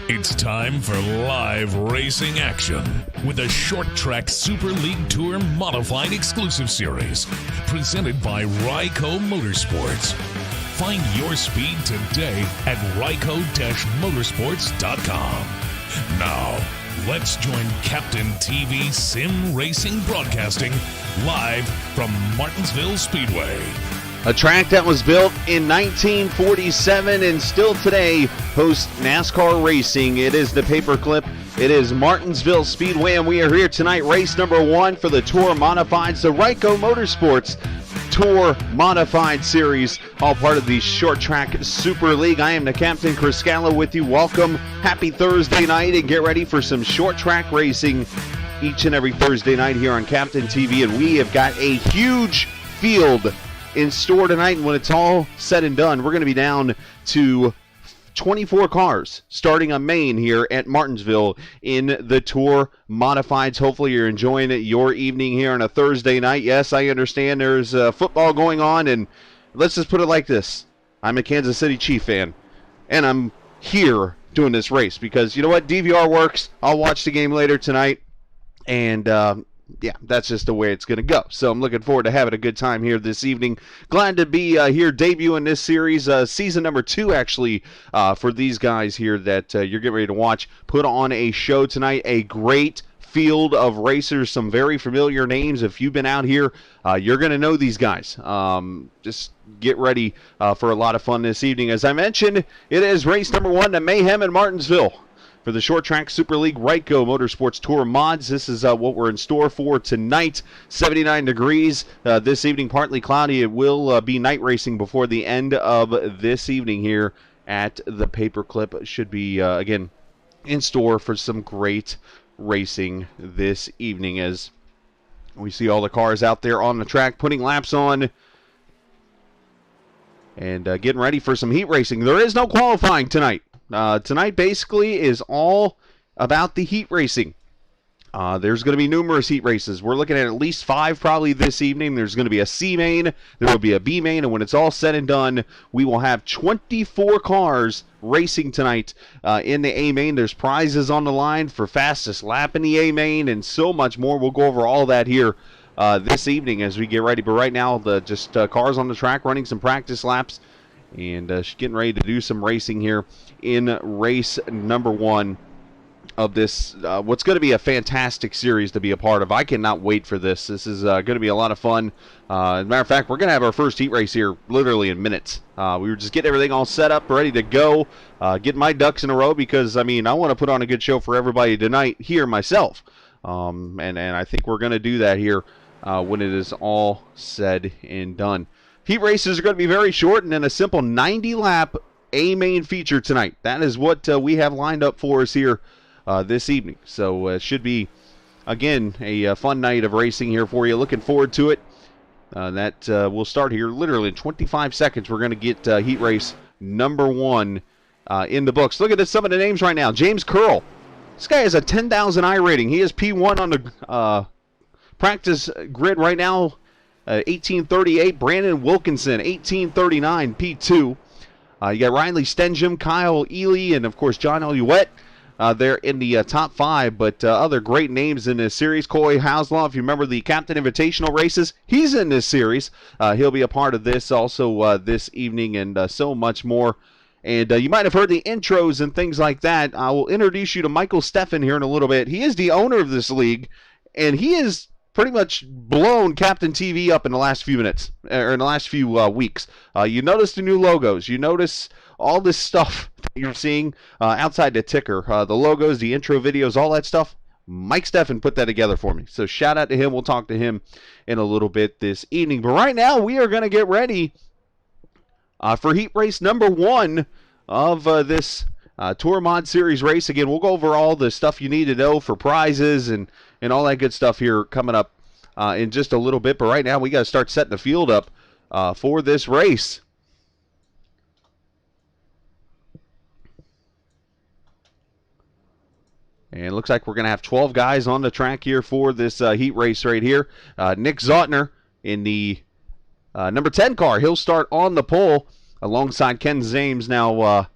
It's time for live racing action with the Short Track Super League Tour Modified Exclusive Series, presented by Ryco Motorsports. Find your speed today at ryco-motorsports.com. Now, let's join Captain TV Sim Racing Broadcasting live from Martinsville Speedway. A track that was built in 1947 and still today hosts NASCAR racing. It is the paperclip. It is Martinsville Speedway, and we are here tonight, race number 1 for the Tour Modifieds, the Ryco Motorsports Tour Modified Series, all part of the Short Track Super League. I am the Captain, Chris Scala, with you. Welcome. Happy Thursday night, and get ready for some short track racing each and every Thursday night here on Captain TV, and we have got a huge field in store tonight, and when it's all said and done, we're going to be down to 24 cars starting on Main here at Martinsville in the Tour Modifieds. Hopefully you're enjoying it, your evening here on a Thursday night. Yes, I understand there's football going on, and let's just put it like this. I'm a Kansas City Chief fan, and I'm here doing this race because, you know what, DVR works. I'll watch the game later tonight, and yeah, that's just the way it's going to go. So I'm looking forward to having a good time here this evening. Glad to be here debuting this series, season number 2 actually, for these guys here that you're getting ready to watch. Put on a show tonight, a great field of racers, some very familiar names. If you've been out here, you're going to know these guys. Just get ready for a lot of fun this evening. As I mentioned, it is race number 1 to Mayhem in Martinsville for the Short Track Super League Ryco Motorsports Tour Mods. This is what we're in store for tonight. 79 degrees this evening, partly cloudy. It will be night racing before the end of this evening here at the paperclip. Should be, again, in store for some great racing this evening as we see all the cars out there on the track putting laps on and getting ready for some heat racing. There is no qualifying tonight. Tonight basically is all about the heat racing. There's going to be numerous heat races. We're looking at least 5 probably this evening. There's going to be a C main, there will be a B main, and when it's all said and done, we will have 24 cars racing tonight in the A main. There's prizes on the line for fastest lap in the A main and so much more. We'll go over all that here this evening as we get ready. But right now, just cars on the track running some practice laps and getting ready to do some racing here in race number 1 of this, what's going to be a fantastic series to be a part of. I cannot wait for this. This is going to be a lot of fun. As a matter of fact, we're going to have our first heat race here literally in minutes. We were just getting everything all set up, ready to go, get my ducks in a row because, I mean, I want to put on a good show for everybody tonight here myself. And I think we're going to do that here when it is all said and done. Heat races are going to be very short, and then a simple 90-lap A-main feature tonight. That is what we have lined up for us here this evening. So it should be, again, a fun night of racing here for you. Looking forward to it. That will start here literally in 25 seconds. We're going to get heat race number 1 in the books. Look at some of the names right now. James Curl. This guy has a 10,000 I rating. He is P1 on the practice grid right now. 1838, Brandon Wilkinson, 1839, P2. You got Riley Stenjum, Kyle Ely, and of course John Oluette there in the top 5. But other great names in this series. Coy Houslaw, if you remember the Captain Invitational races, he's in this series. He'll be a part of this also this evening and so much more. And you might have heard the intros and things like that. I will introduce you to Michael Steffen here in a little bit. He is the owner of this league, and he is pretty much blown Captain TV up in the last few minutes, or in the last few weeks. You notice the new logos. You notice all this stuff that you're seeing outside the ticker. The logos, the intro videos, all that stuff. Mike Steffen put that together for me. So shout out to him. We'll talk to him in a little bit this evening. But right now, we are going to get ready for heat race number 1 of this Tour Mod Series race. Again, we'll go over all the stuff you need to know for prizes and all that good stuff here coming up in just a little bit. But right now, we got to start setting the field up for this race. And it looks like we're going to have 12 guys on the track here for this heat race right here. Nick Zotner in the number 10 car. He'll start on the pole alongside Ken Zames. Now,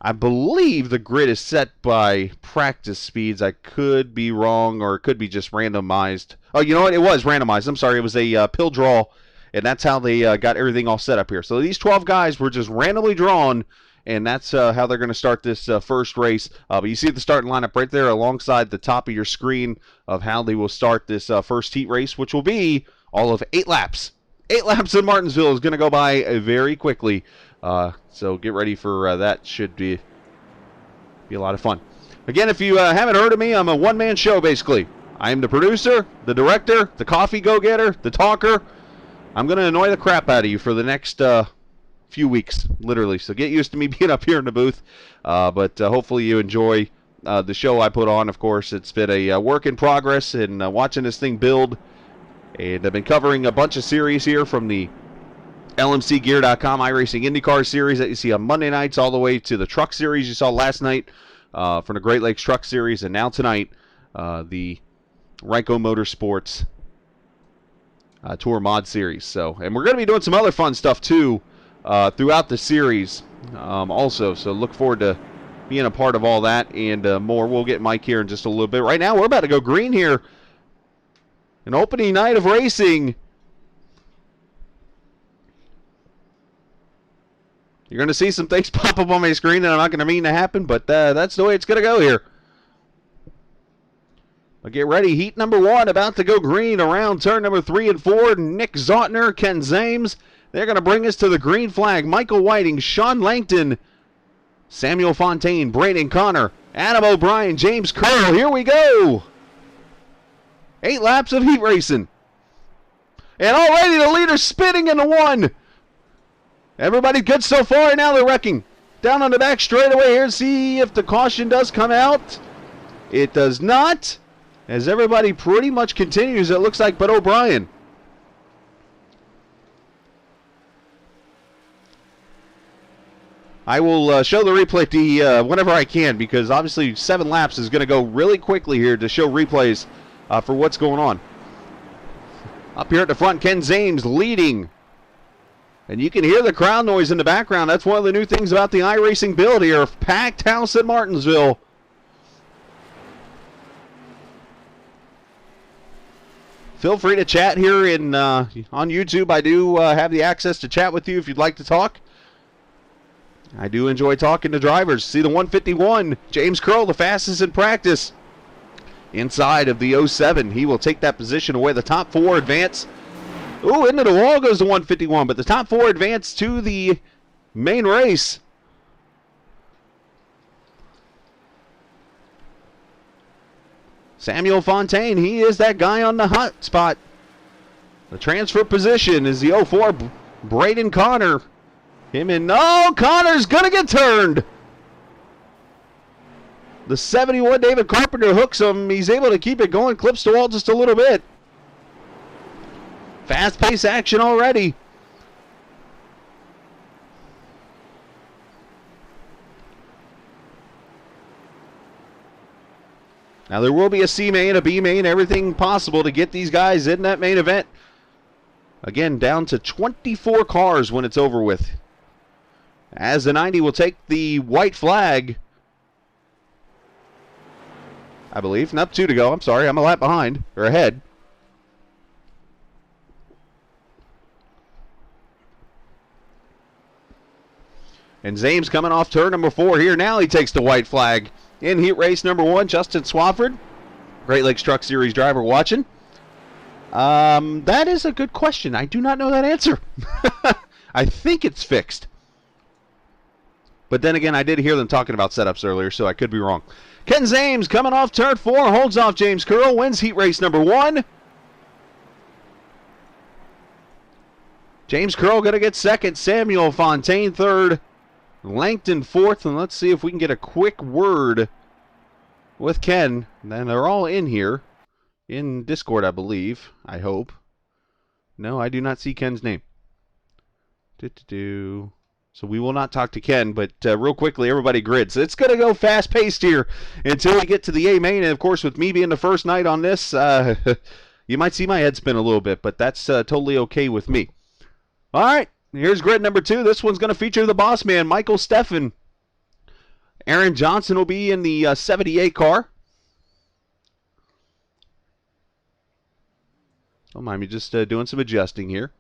I believe the grid is set by practice speeds. I could be wrong, or it could be just randomized. Oh, you know what? It was randomized. I'm sorry. It was a pill draw, and that's how they got everything all set up here. So these 12 guys were just randomly drawn, and that's how they're going to start this first race. But you see the starting lineup right there alongside the top of your screen of how they will start this first heat race, which will be all of 8 laps. 8 laps in Martinsville is going to go by very quickly. So get ready for that. Should be a lot of fun. Again, if you haven't heard of me, I'm a one-man show, basically. I am the producer, the director, the coffee go-getter, the talker. I'm going to annoy the crap out of you for the next few weeks, literally. So get used to me being up here in the booth. But hopefully you enjoy the show I put on. Of course, it's been a work in progress, and watching this thing build. And I've been covering a bunch of series here, from the LMCgear.com iRacing IndyCar series that you see on Monday nights, all the way to the truck series you saw last night from the Great Lakes Truck Series, and now tonight the Ryco Motorsports Tour Mod Series. So, and we're going to be doing some other fun stuff too throughout the series also. So look forward to being a part of all that and more. We'll get Mike here in just a little bit. Right now, we're about to go green here. An opening night of racing. You're going to see some things pop up on my screen that I'm not going to mean to happen, but that's the way it's going to go here. But get ready. Heat number 1 about to go green around turn number 3 and 4. Nick Zotner, Ken Zames. They're going to bring us to the green flag. Michael Whiting, Sean Langton, Samuel Fontaine, Braden Connor, Adam O'Brien, James Curl. Here we go. 8 laps of heat racing. And already the leader's spinning into 1. Everybody good so far, and now they're wrecking. Down on the back straightaway here, see if the caution does come out. It does not, as everybody pretty much continues, it looks like, but O'Brien. I will show the replay whenever I can, because obviously 7 laps is going to go really quickly here to show replays for what's going on. Up here at the front, Ken Zames leading. And you can hear the crowd noise in the background. That's one of the new things about the iRacing build here. Packed house at Martinsville. Feel free to chat here on YouTube. I do have the access to chat with you if you'd like to talk. I do enjoy talking to drivers. See the 151. James Curl, the fastest in practice. Inside of the 07. He will take that position away. The top 4 advance. Ooh, into the wall goes the 151, but the top 4 advance to the main race. Samuel Fontaine, he is that guy on the hot spot. The transfer position is the 04, Braden Connor. Connor's going to get turned. The 71, David Carpenter, hooks him. He's able to keep it going, clips the wall just a little bit. Fast-paced action already. Now there will be a C main, a B main, everything possible to get these guys in that main event. Again, down to 24 cars when it's over with. As the 90 will take the white flag. I believe. Not 2 to go. I'm sorry. I'm a lap behind. Or ahead. And Zames coming off turn number 4 here. Now he takes the white flag. In heat race number 1, Justin Swafford, Great Lakes Truck Series driver, watching. That is a good question. I do not know that answer. I think it's fixed. But then again, I did hear them talking about setups earlier, so I could be wrong. Ken Zames coming off turn 4, holds off James Curl, wins heat race number 1. James Curl going to get second. Samuel Fontaine third. Langton fourth. And let's see if we can get a quick word with Ken. And they're all in here. In Discord, I believe. I hope. No, I do not see Ken's name. So we will not talk to Ken, but real quickly, everybody grids. It's going to go fast-paced here until we get to the A main. And, of course, with me being the first night on this, you might see my head spin a little bit, but that's totally okay with me. All right, here's grid number 2. This one's going to feature the boss man, Michael Steffen. Aaron Johnson will be in the 78 car. Don't mind me just doing some adjusting here.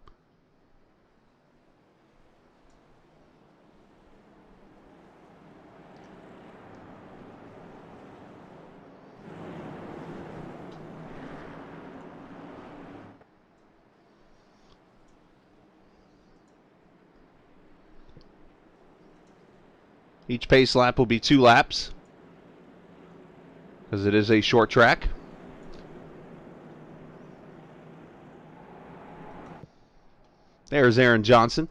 Each pace lap will be 2 laps because it is a short track. There's Aaron Johnson.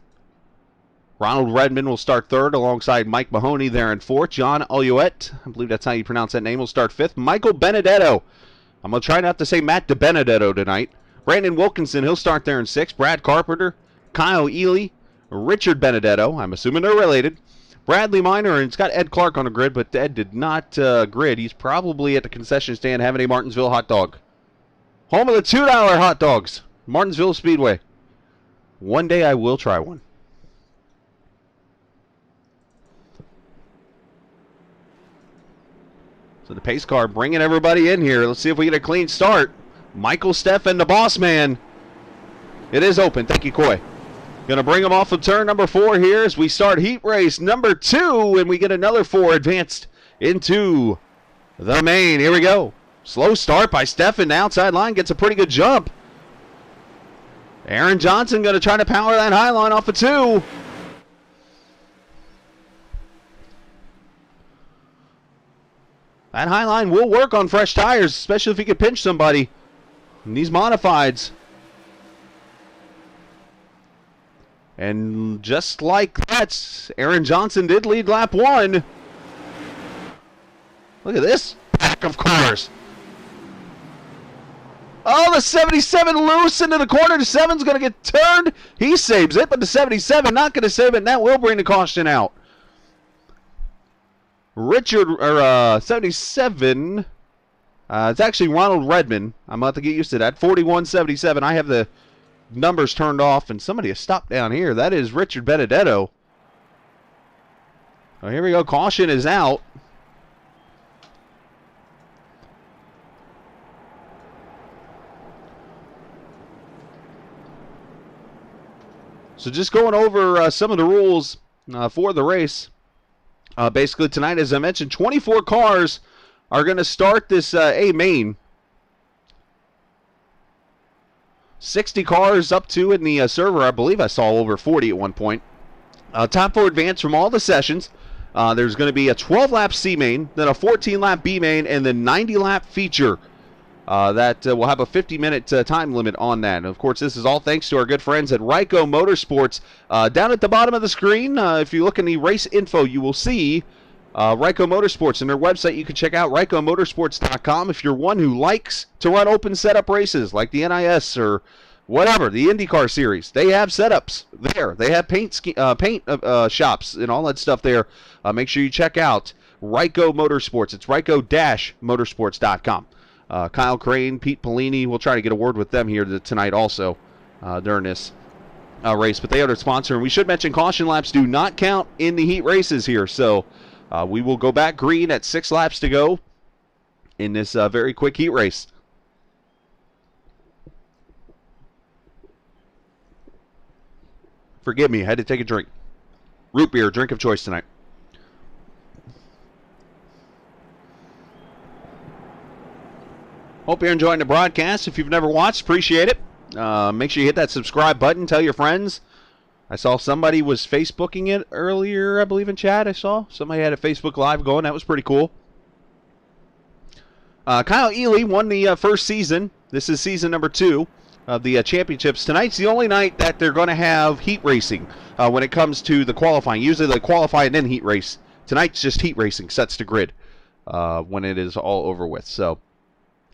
Ronald Redmond will start 3rd alongside Mike Mahoney there in 4th. John Oluet, I believe that's how you pronounce that name, will start 5th. Michael Benedetto. I'm going to try not to say Matt DiBenedetto tonight. Brandon Wilkinson, he'll start there in 6th. Brad Carpenter, Kyle Ely, Richard Benedetto. I'm assuming they're related. Bradley Minor, and it's got Ed Clark on the grid, but Ed did not grid. He's probably at the concession stand having a Martinsville hot dog. Home of the $2 hot dogs, Martinsville Speedway. One day I will try one. So the pace car bringing everybody in here. Let's see if we get a clean start. Michael Steffen, the boss man. It is open. Thank you, Coy. Going to bring them off of turn number 4 here as we start heat race number 2, and we get another 4 advanced into the main. Here we go. Slow start by Steffen. The outside line gets a pretty good jump. Aaron Johnson going to try to power that high line off of 2. That high line will work on fresh tires, especially if he could pinch somebody in these modifieds. And just like that, Aaron Johnson did lead lap 1. Look at this pack of cars. Oh, the 77 loose into the corner. The 7's going to get turned. He saves it, but the 77 not going to save it, and that will bring the caution out. Richard, or 77, it's actually Ronald Redmond. I'm about to get used to that. 41-77. I have the numbers turned off, and somebody has stopped down here. That is Richard Benedetto. Oh, here we go. Caution is out. So just going over some of the rules for the race. Basically tonight, as I mentioned, 24 cars are going to start this A main. 60 cars up to in the server. I believe I saw over 40 at one point. Top 4 advance from all the sessions. There's going to be a 12-lap C main, then a 14-lap B main, and then 90-lap feature. That will have a 50-minute time limit on that. And of course, this is all thanks to our good friends at Ryco Motorsports. Down at the bottom of the screen, if you look in the race info, you will see Ryco Motorsports and their website. You can check out RycoMotorsports.com if you're one who likes to run open setup races like the NIS or whatever, the IndyCar series. They have setups there. They have paint shops and all that stuff there. Make sure you check out Ryco Motorsports. It's Ryco-Motorsports.com. Kyle Crane, Pete Polini, we'll try to get a word with them here tonight also during this race. But they are their sponsor. And we should mention caution laps do not count in the heat races here. So we will go back green at 6 laps to go in this very quick heat race. Forgive me, I had to take a drink. Root beer, drink of choice tonight. Hope you're enjoying the broadcast. If you've never watched, appreciate it. Make sure you hit that subscribe button. Tell your friends. I saw somebody was Facebooking it earlier, I believe in chat. I saw somebody had a Facebook Live going. That was pretty cool. Kyle Ely won the first season. This is season number 2 of the championships. Tonight's the only night that they're going to have heat racing when it comes to the qualifying. Usually they qualify and then heat race. Tonight's just heat racing, sets the grid when it is all over with. So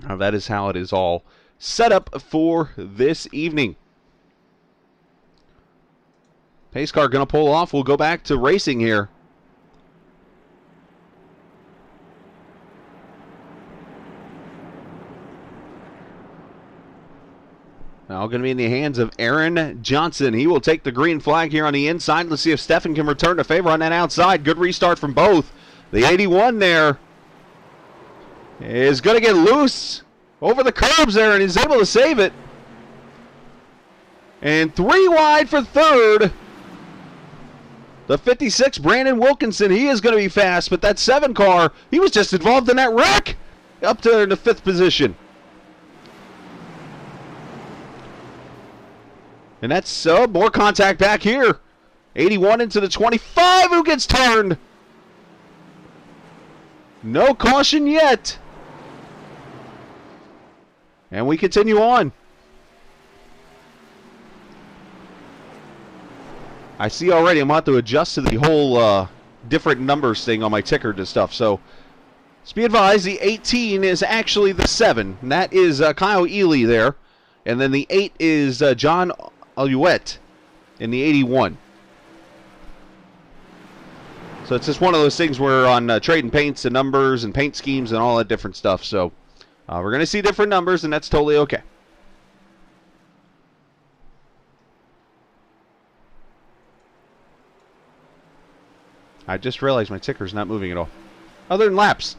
that is how it is all set up for this evening. Pace car going to pull off. We'll go back to racing here. Now going to be in the hands of Aaron Johnson. He will take the green flag here on the inside. Let's see if Steffen can return the favor on that outside. Good restart from both. The 81 there is going to get loose over the curbs there, and he's able to save it. And 3 wide for third. The 56, Brandon Wilkinson, he is going to be fast, but that 7 car, he was just involved in that wreck up to the 5th position. And that's more contact back here. 81 into the 25, who gets turned. No caution yet. And we continue on. I see already I'm going to have to adjust to the whole different numbers thing on my ticker to stuff. So, be advised, the 18 is actually the 7. And that is Kyle Ely there. And then the 8 is John Alouette in the 81. So it's just one of those things where on trading paints and numbers and paint schemes and all that different stuff. So we're going to see different numbers, and that's totally okay. I just realized my ticker's not moving at all. Other than laps.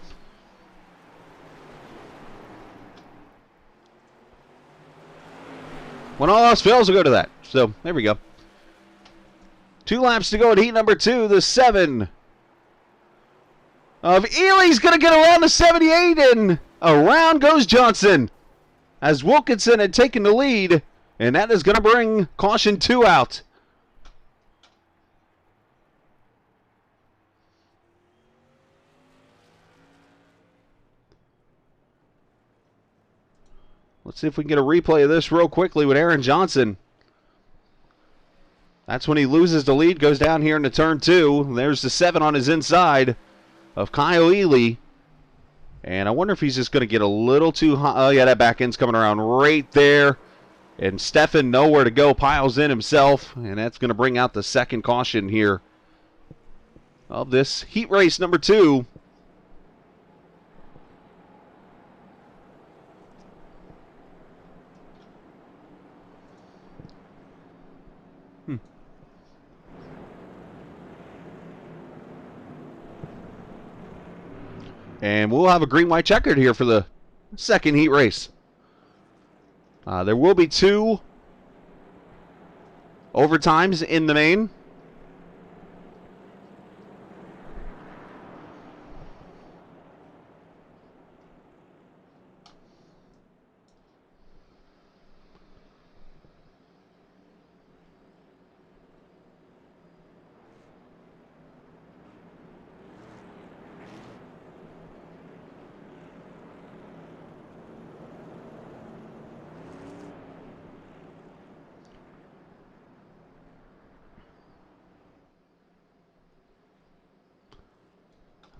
When all else fails, we'll go to that. So, there we go. 2 laps to go in heat number 2. The 7 of Ely's going to get around the 78, and around goes Johnson as Wilkinson had taken the lead, and that is going to bring caution 2 out. Let's see if we can get a replay of this real quickly with Aaron Johnson. That's when he loses the lead, goes down here into turn 2. There's the 7 on his inside of Kyle Ely. And I wonder if he's just going to get a little too high. Oh, yeah, that back end's coming around right there. And Stefan, nowhere to go, piles in himself. And that's going to bring out the second caution here of this heat race number 2. And we'll have a green-white checkered here for the second heat race. There will be 2 overtimes in the main.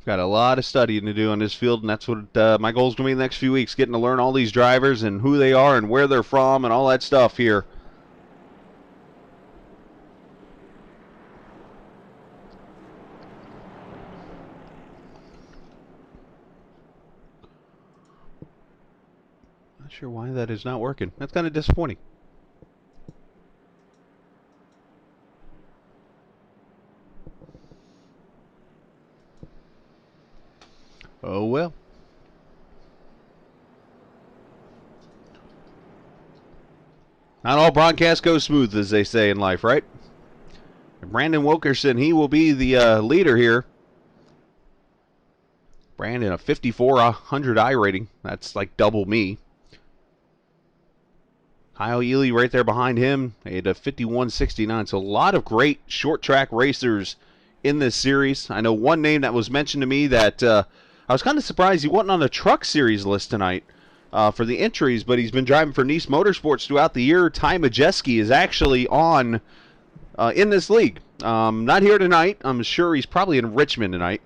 Got a lot of studying to do on this field, and that's what my goal is going to be in the next few weeks, getting to learn all these drivers and who they are and where they're from and all that stuff here. Not sure why that is not working. That's kind of disappointing. Oh, well. Not all broadcasts go smooth, as they say in life, right? And Brandon Wilkerson, he will be the leader here. Brandon, a 5400 I rating. That's like double me. Kyle Ely right there behind him at a 5169. So a lot of great short track racers in this series. I know one name that was mentioned to me that I was kind of surprised he wasn't on the truck series list tonight for the entries, but he's been driving for Nice Motorsports throughout the year. Ty Majeski is actually on in this league. Not here tonight. I'm sure he's probably in Richmond tonight.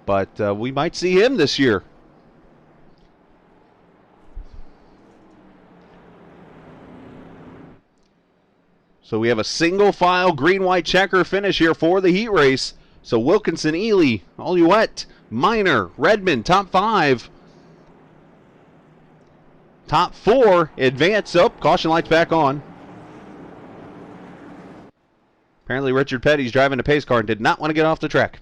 But we might see him this year. So we have a single file green-white checker finish here for the heat race. So Wilkinson, Ely, Alouette, Minor, Redmond, top 5. Top 4 advance. Oh, caution lights back on. Apparently Richard Petty's driving a pace car and did not want to get off the track.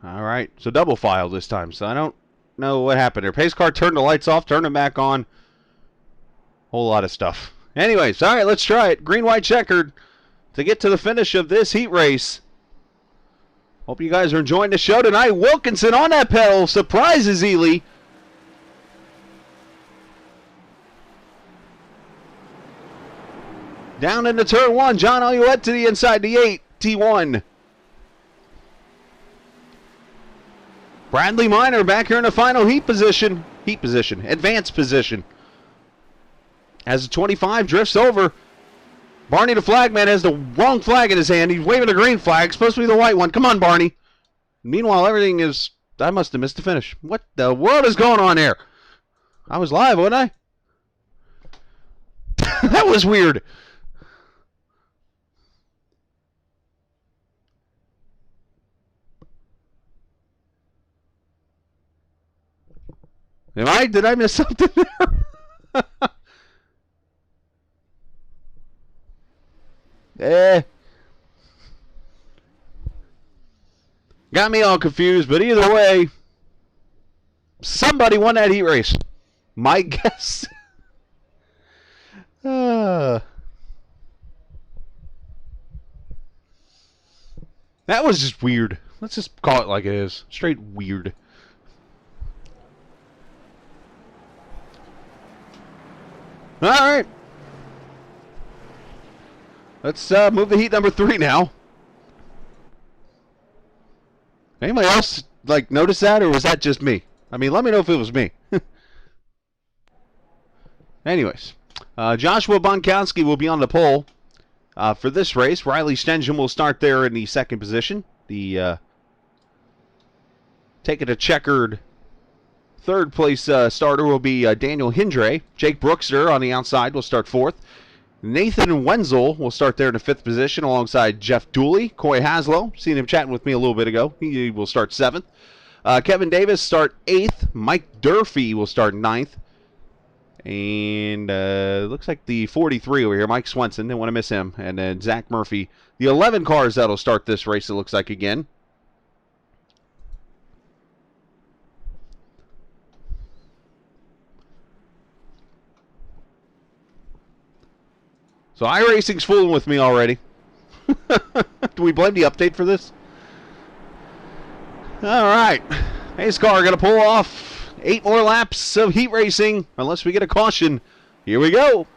All right, so double file this time. So I don't know what happened there. Pace car turned the lights off, turned them back on. Whole lot of stuff. Anyways, all right, let's try it. Green, white, checkered to get to the finish of this heat race. Hope you guys are enjoying the show tonight. Wilkinson on that pedal, surprises Ely. Down into turn one, John Alouette to the inside, the 8, T1. Bradley Minor back here in the final advanced position. As the 25 drifts over, Barney the flagman has the wrong flag in his hand. He's waving a green flag, supposed to be the white one. Come on, Barney. Meanwhile, everything is, I must have missed the finish. What the world is going on here? I was live, wasn't I? That was weird. Did I miss something there? Got me all confused, but either way, somebody won that heat race. My guess. That was just weird. Let's just call it like it is. Straight weird. All right. Let's move to heat number 3 now. Anybody else notice that, or was that just me? I mean, let me know if it was me. Anyways, Joshua Bonkowski will be on the pole for this race. Riley Stengen will start there in the 2nd position. The taking a checkered 3rd place starter will be Daniel Hindre. Jake Brookster on the outside will start 4th. Nathan Wenzel will start there in the 5th position alongside Jeff Dooley. Coy Haslow, seen him chatting with me a little bit ago. He will start 7th. Kevin Davis start 8th. Mike Durfee will start 9th. And looks like the 43 over here, Mike Swenson. Didn't want to miss him. And then Zach Murphy. The 11 cars that'll start this race, it looks like, again. So iRacing's fooling with me already. Do we blame the update for this? All right. Pace car going to pull off 8 more laps of heat racing, unless we get a caution. Here we go.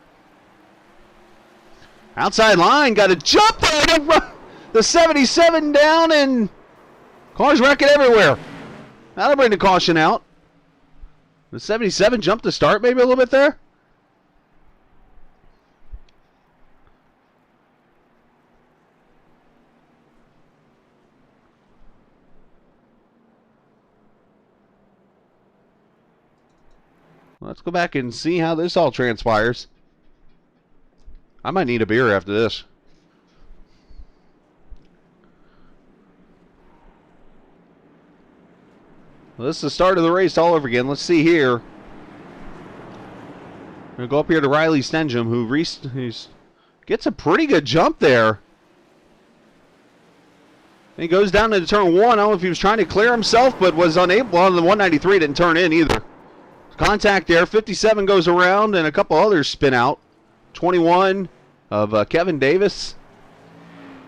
Outside line, got a jump there. The 77 down, and cars wrecking everywhere. That'll bring the caution out. The 77 jumped to start maybe a little bit there. Let's go back and see how this all transpires. I might need a beer after this. Well, this is the start of the race all over again. Let's see here. We're going to go up here to Riley Stengen, who gets a pretty good jump there. And he goes down into turn 1. I don't know if he was trying to clear himself, but was unable. Well, the 193 didn't turn in either. Contact there. 57 goes around, and a couple others spin out. 21 of Kevin Davis.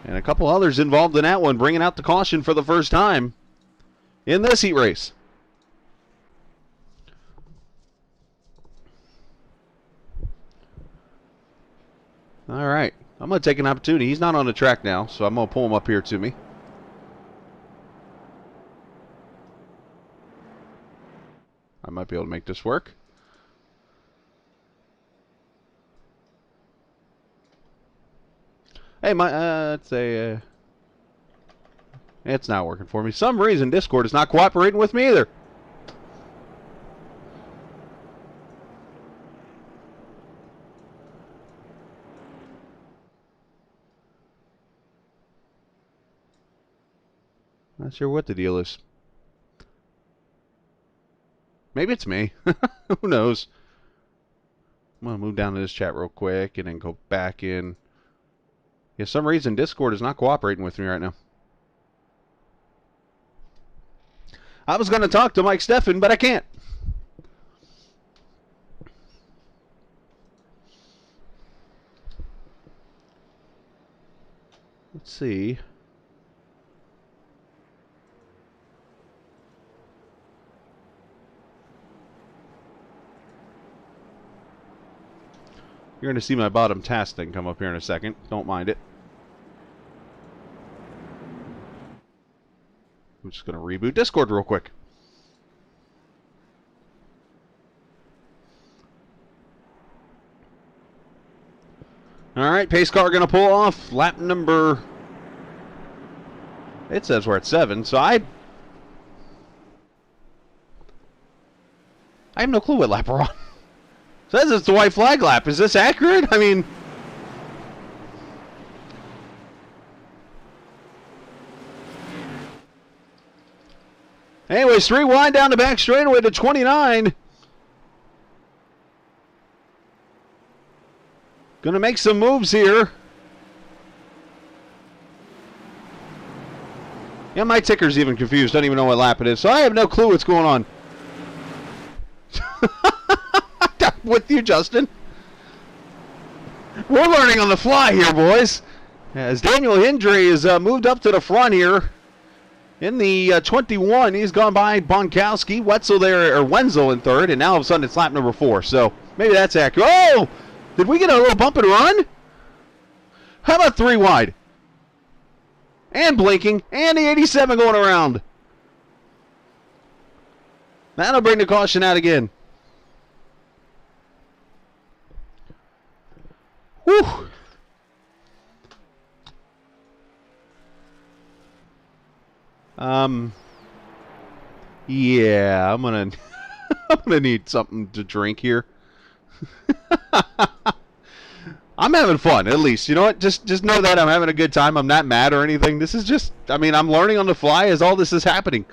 And a couple others involved in that one, bringing out the caution for the first time in this heat race. All right. I'm going to take an opportunity. He's not on the track now, so I'm going to pull him up here to me. I might be able to make this work. Hey, it's not working for me. Some reason Discord is not cooperating with me either. Not sure what the deal is. Maybe it's me. Who knows? I'm going to move down to this chat real quick and then go back in. Yeah, for some reason Discord is not cooperating with me right now. I was going to talk to Mike Steffen, but I can't. Let's see. You're going to see my bottom task thing come up here in a second. Don't mind it. I'm just going to reboot Discord real quick. All right, pace car going to pull off. Lap number... It says we're at 7, so I have no clue what lap we're on. Says it's the white flag lap. Is this accurate? I mean... Anyways, 3 wide down the back straightaway to 29. Gonna make some moves here. Yeah, my ticker's even confused. Don't even know what lap it is. So I have no clue what's going on. With you, Justin. We're learning on the fly here, boys. As Daniel Hendry has moved up to the front here. In the 21, he's gone by Bonkowski, Wetzel there, or Wenzel in third, and now all of a sudden it's lap number 4. So maybe that's accurate. Oh! Did we get a little bump and run? How about 3 wide? And blinking, and the 87 going around. That'll bring the caution out again. Whew. Yeah, I'm gonna need something to drink here. I'm having fun, at least. You know what? Just know that I'm having a good time. I'm not mad or anything. This is just, I mean, I'm learning on the fly as all this is happening.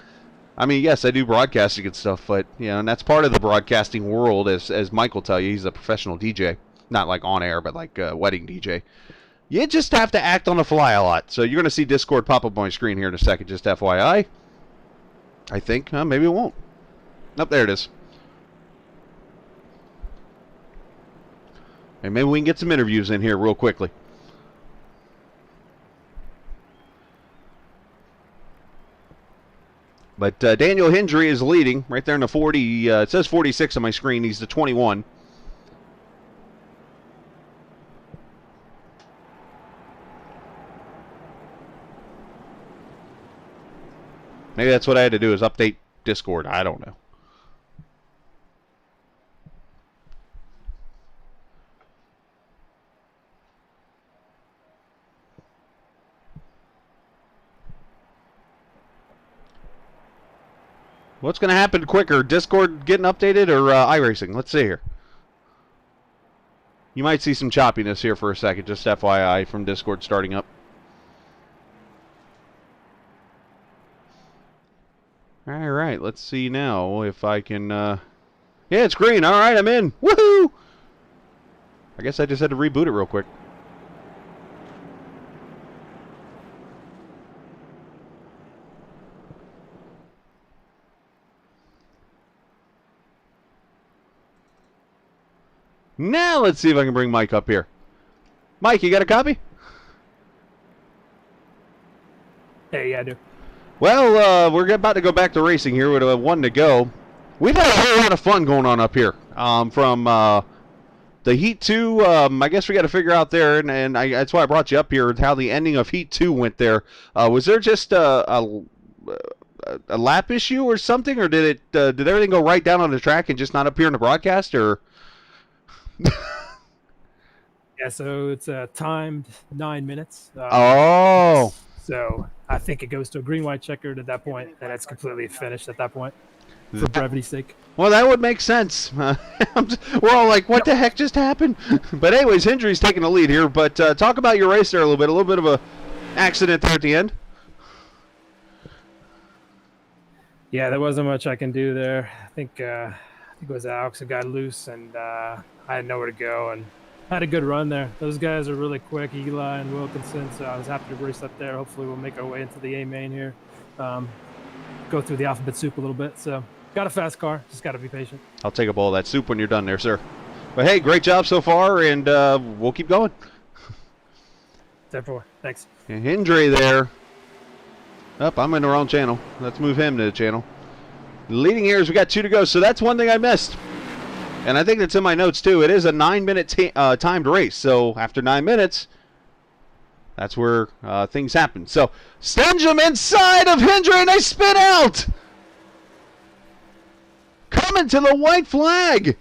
I mean, yes, I do broadcasting and stuff, but, you know, and that's part of the broadcasting world, as Mike will tell you. He's a professional DJ. Not like on air, but like a wedding DJ. You just have to act on the fly a lot. So you're going to see Discord pop up on my screen here in a second, just FYI. I think. Maybe it won't. Nope, there it is. And maybe we can get some interviews in here real quickly. But Daniel Hendry is leading right there in the 40. It says 46 on my screen. He's the 21. Maybe that's what I had to do, is update Discord. I don't know. What's going to happen quicker? Discord getting updated or iRacing? Let's see here. You might see some choppiness here for a second, just FYI, from Discord starting up. All right, let's see now if I can... Yeah, it's green. All right, I'm in. Woohoo! I guess I just had to reboot it real quick. Now let's see if I can bring Mike up here. Mike, you got a copy? Hey, yeah, I do. Well, we're about to go back to racing here with 1 to go. We've had a whole lot of fun going on up here. From the Heat 2, I guess we got to figure out there, and that's why I brought you up here, how the ending of Heat 2 went there. Was there just a lap issue or something, or did everything go right down on the track and just not appear in the broadcast, or... Yeah, so it's timed 9 minutes. Oh. So I think it goes to a green-white checkered at that point, and it's completely finished at that point, for brevity's sake. Well, that would make sense. We're all like, what the heck just happened? But anyways, Hendry's taking the lead here. But talk about your race there a little bit of a accident there at the end. Yeah, there wasn't much I can do there. I think it was Alex that got loose, and I had nowhere to go, and had a good run there. Those guys are really quick, Eli and Wilkinson. So I was happy to race up there. Hopefully, we'll make our way into the A main here. Go through the alphabet soup a little bit. So got a fast car. Just got to be patient. I'll take a bowl of that soup when you're done there, sir. But hey, great job so far, and we'll keep going. 10-4. Thanks. And Hendry there. I'm in the wrong channel. Let's move him to the channel. Leading here is we got 2 to go, so that's one thing I missed. And I think that's in my notes, too. It is a 9-minute timed race, so after 9 minutes, that's where things happen. So, Stenjum inside of Hendry, and they spin out! Coming to the white flag!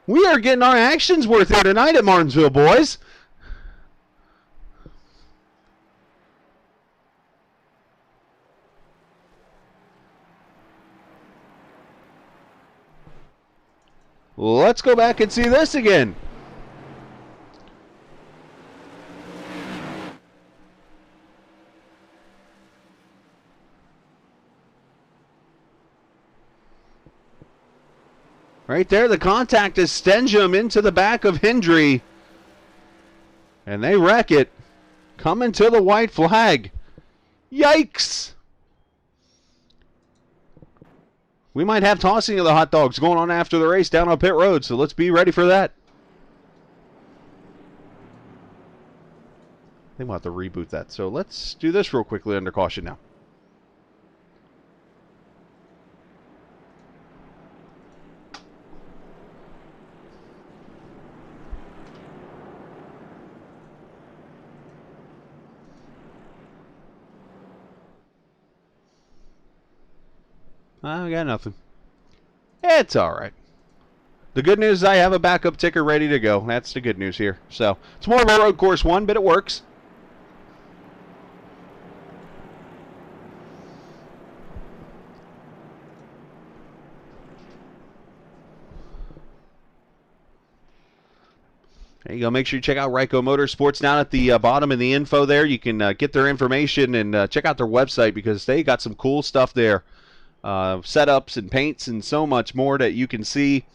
We are getting our actions worth here tonight at Martinsville, boys. Let's go back and see this again. Right there, the contact is Stenjum into the back of Hendry. And they wreck it. Coming to the white flag. Yikes! We might have tossing of the hot dogs going on after the race down on pit road, so let's be ready for that. They will have to reboot that, so let's do this real quickly under caution now. I got nothing. It's alright. The good news is I have a backup ticker ready to go. That's the good news here. So, it's more of a road course one, but it works. There you go. Make sure you check out Ryco Motorsports down at the bottom in the info there. You can get their information and check out their website because they got some cool stuff there. Setups and paints and so much more that you can see.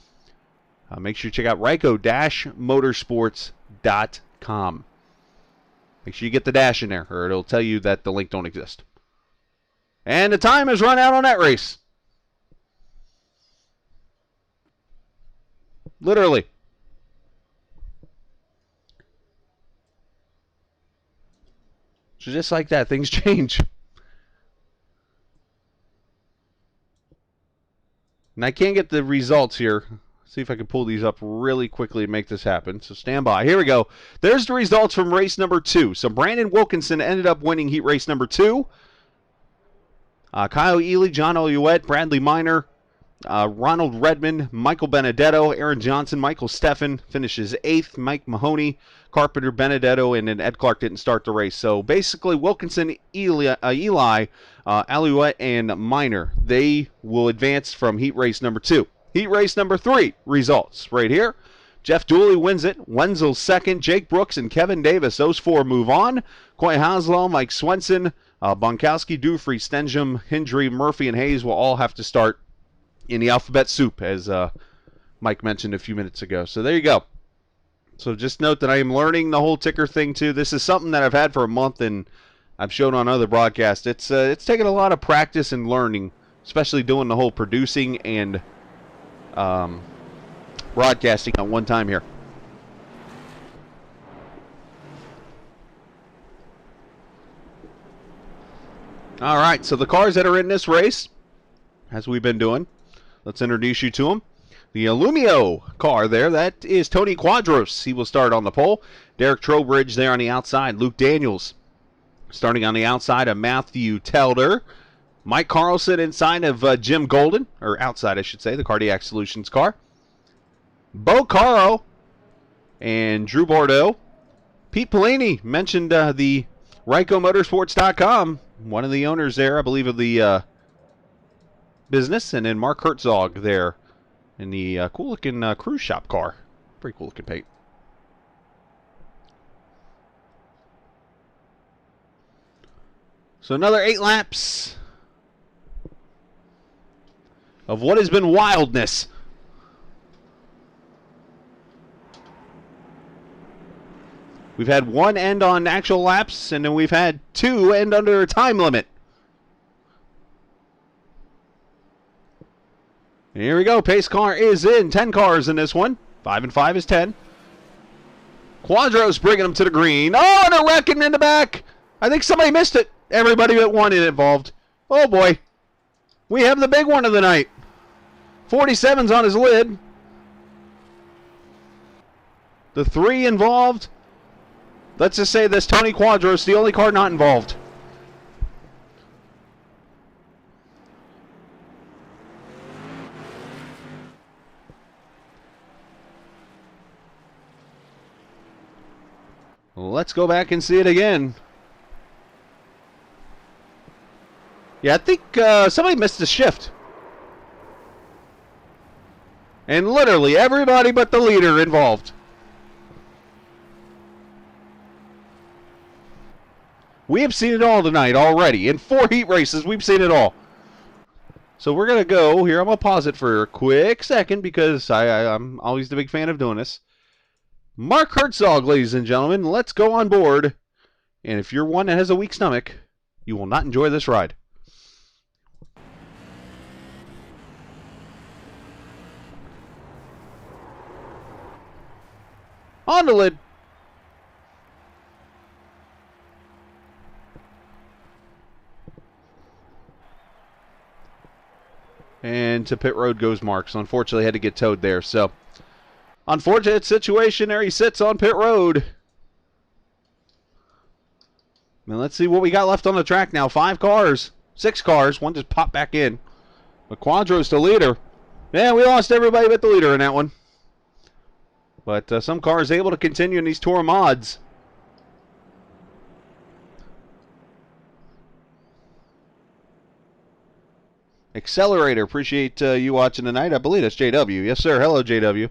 Make sure you check out Ryco-motorsports.com. Make sure you get the dash in there or it'll tell you that the link don't exist. And the time has run out on that race. Literally. So just like that, things change. And I can't get the results here. See if I can pull these up really quickly and make this happen. So stand by. Here we go. There's the results from race number 2. So Brandon Wilkinson ended up winning heat race number 2. Kyle Ely, John Oluette, Bradley Miner, Ronald Redmond, Michael Benedetto, Aaron Johnson, Michael Steffen finishes 8th, Mike Mahoney, Carpenter, Benedetto, and then Ed Clark didn't start the race. So basically Wilkinson, Ely, Alouette, and Miner, they will advance from heat race number 2. Heat race number 3 results right here. Jeff Dooley wins it. Wenzel second. Jake Brooks and Kevin Davis, those 4 move on. Coy Haslow, Mike Swenson, Bonkowski, Dufree, Stenjum, Hendry, Murphy, and Hayes will all have to start in the alphabet soup, as Mike mentioned a few minutes ago. So there you go. So just note that I am learning the whole ticker thing too. This is something that I've had for a month and I've shown on other broadcasts. It's taken a lot of practice and learning, especially doing the whole producing and broadcasting at one time here. All right, so the cars that are in this race, as we've been doing, let's introduce you to them. The Illumio car there, that is Tony Quadros. He will start on the pole. Derek Trowbridge there on the outside. Luke Daniels starting on the outside of Matthew Telder. Mike Carlson inside of Jim Golden, or outside I should say, the Cardiac Solutions car. Bo Caro and Drew Bordeaux. Pete Pelini mentioned the RycoMotorsports.com, one of the owners there, I believe, of the business, and then Mark Herzog there in the cool-looking cruise shop car. Pretty cool-looking paint. So another 8 laps of what has been wildness. We've had 1 end on actual laps, and then we've had 2 end under a time limit. Here we go. Pace car is in. 10 cars in this one. 5 and 5 is 10. Quadro's bringing them to the green. Oh, and a wrecking in the back. I think somebody missed it. Everybody but one is involved. Oh, boy. We have the big one of the night. 47's on his lid. The 3 involved. Let's just say this Tony Quadros, the only car not involved. Let's go back and see it again. Yeah, I think somebody missed a shift. And literally everybody but the leader involved. We have seen it all tonight already. In 4 heat races, we've seen it all. So we're going to go here. I'm going to pause it for a quick second because I'm always the big fan of doing this. Mark Herzog, ladies and gentlemen, let's go on board. And if you're one that has a weak stomach, you will not enjoy this ride. On the lid. And to pit road goes Mark. So unfortunately had to get towed there. So unfortunate situation there. He sits on pit road. And let's see what we got left on the track now. 5 cars. 6 cars. One just popped back in. But Quadro's the leader. Yeah, we lost everybody but the leader in that one. But some cars able to continue in these tour mods. Accelerator, appreciate you watching tonight. I believe that's JW. Yes, sir. Hello, JW.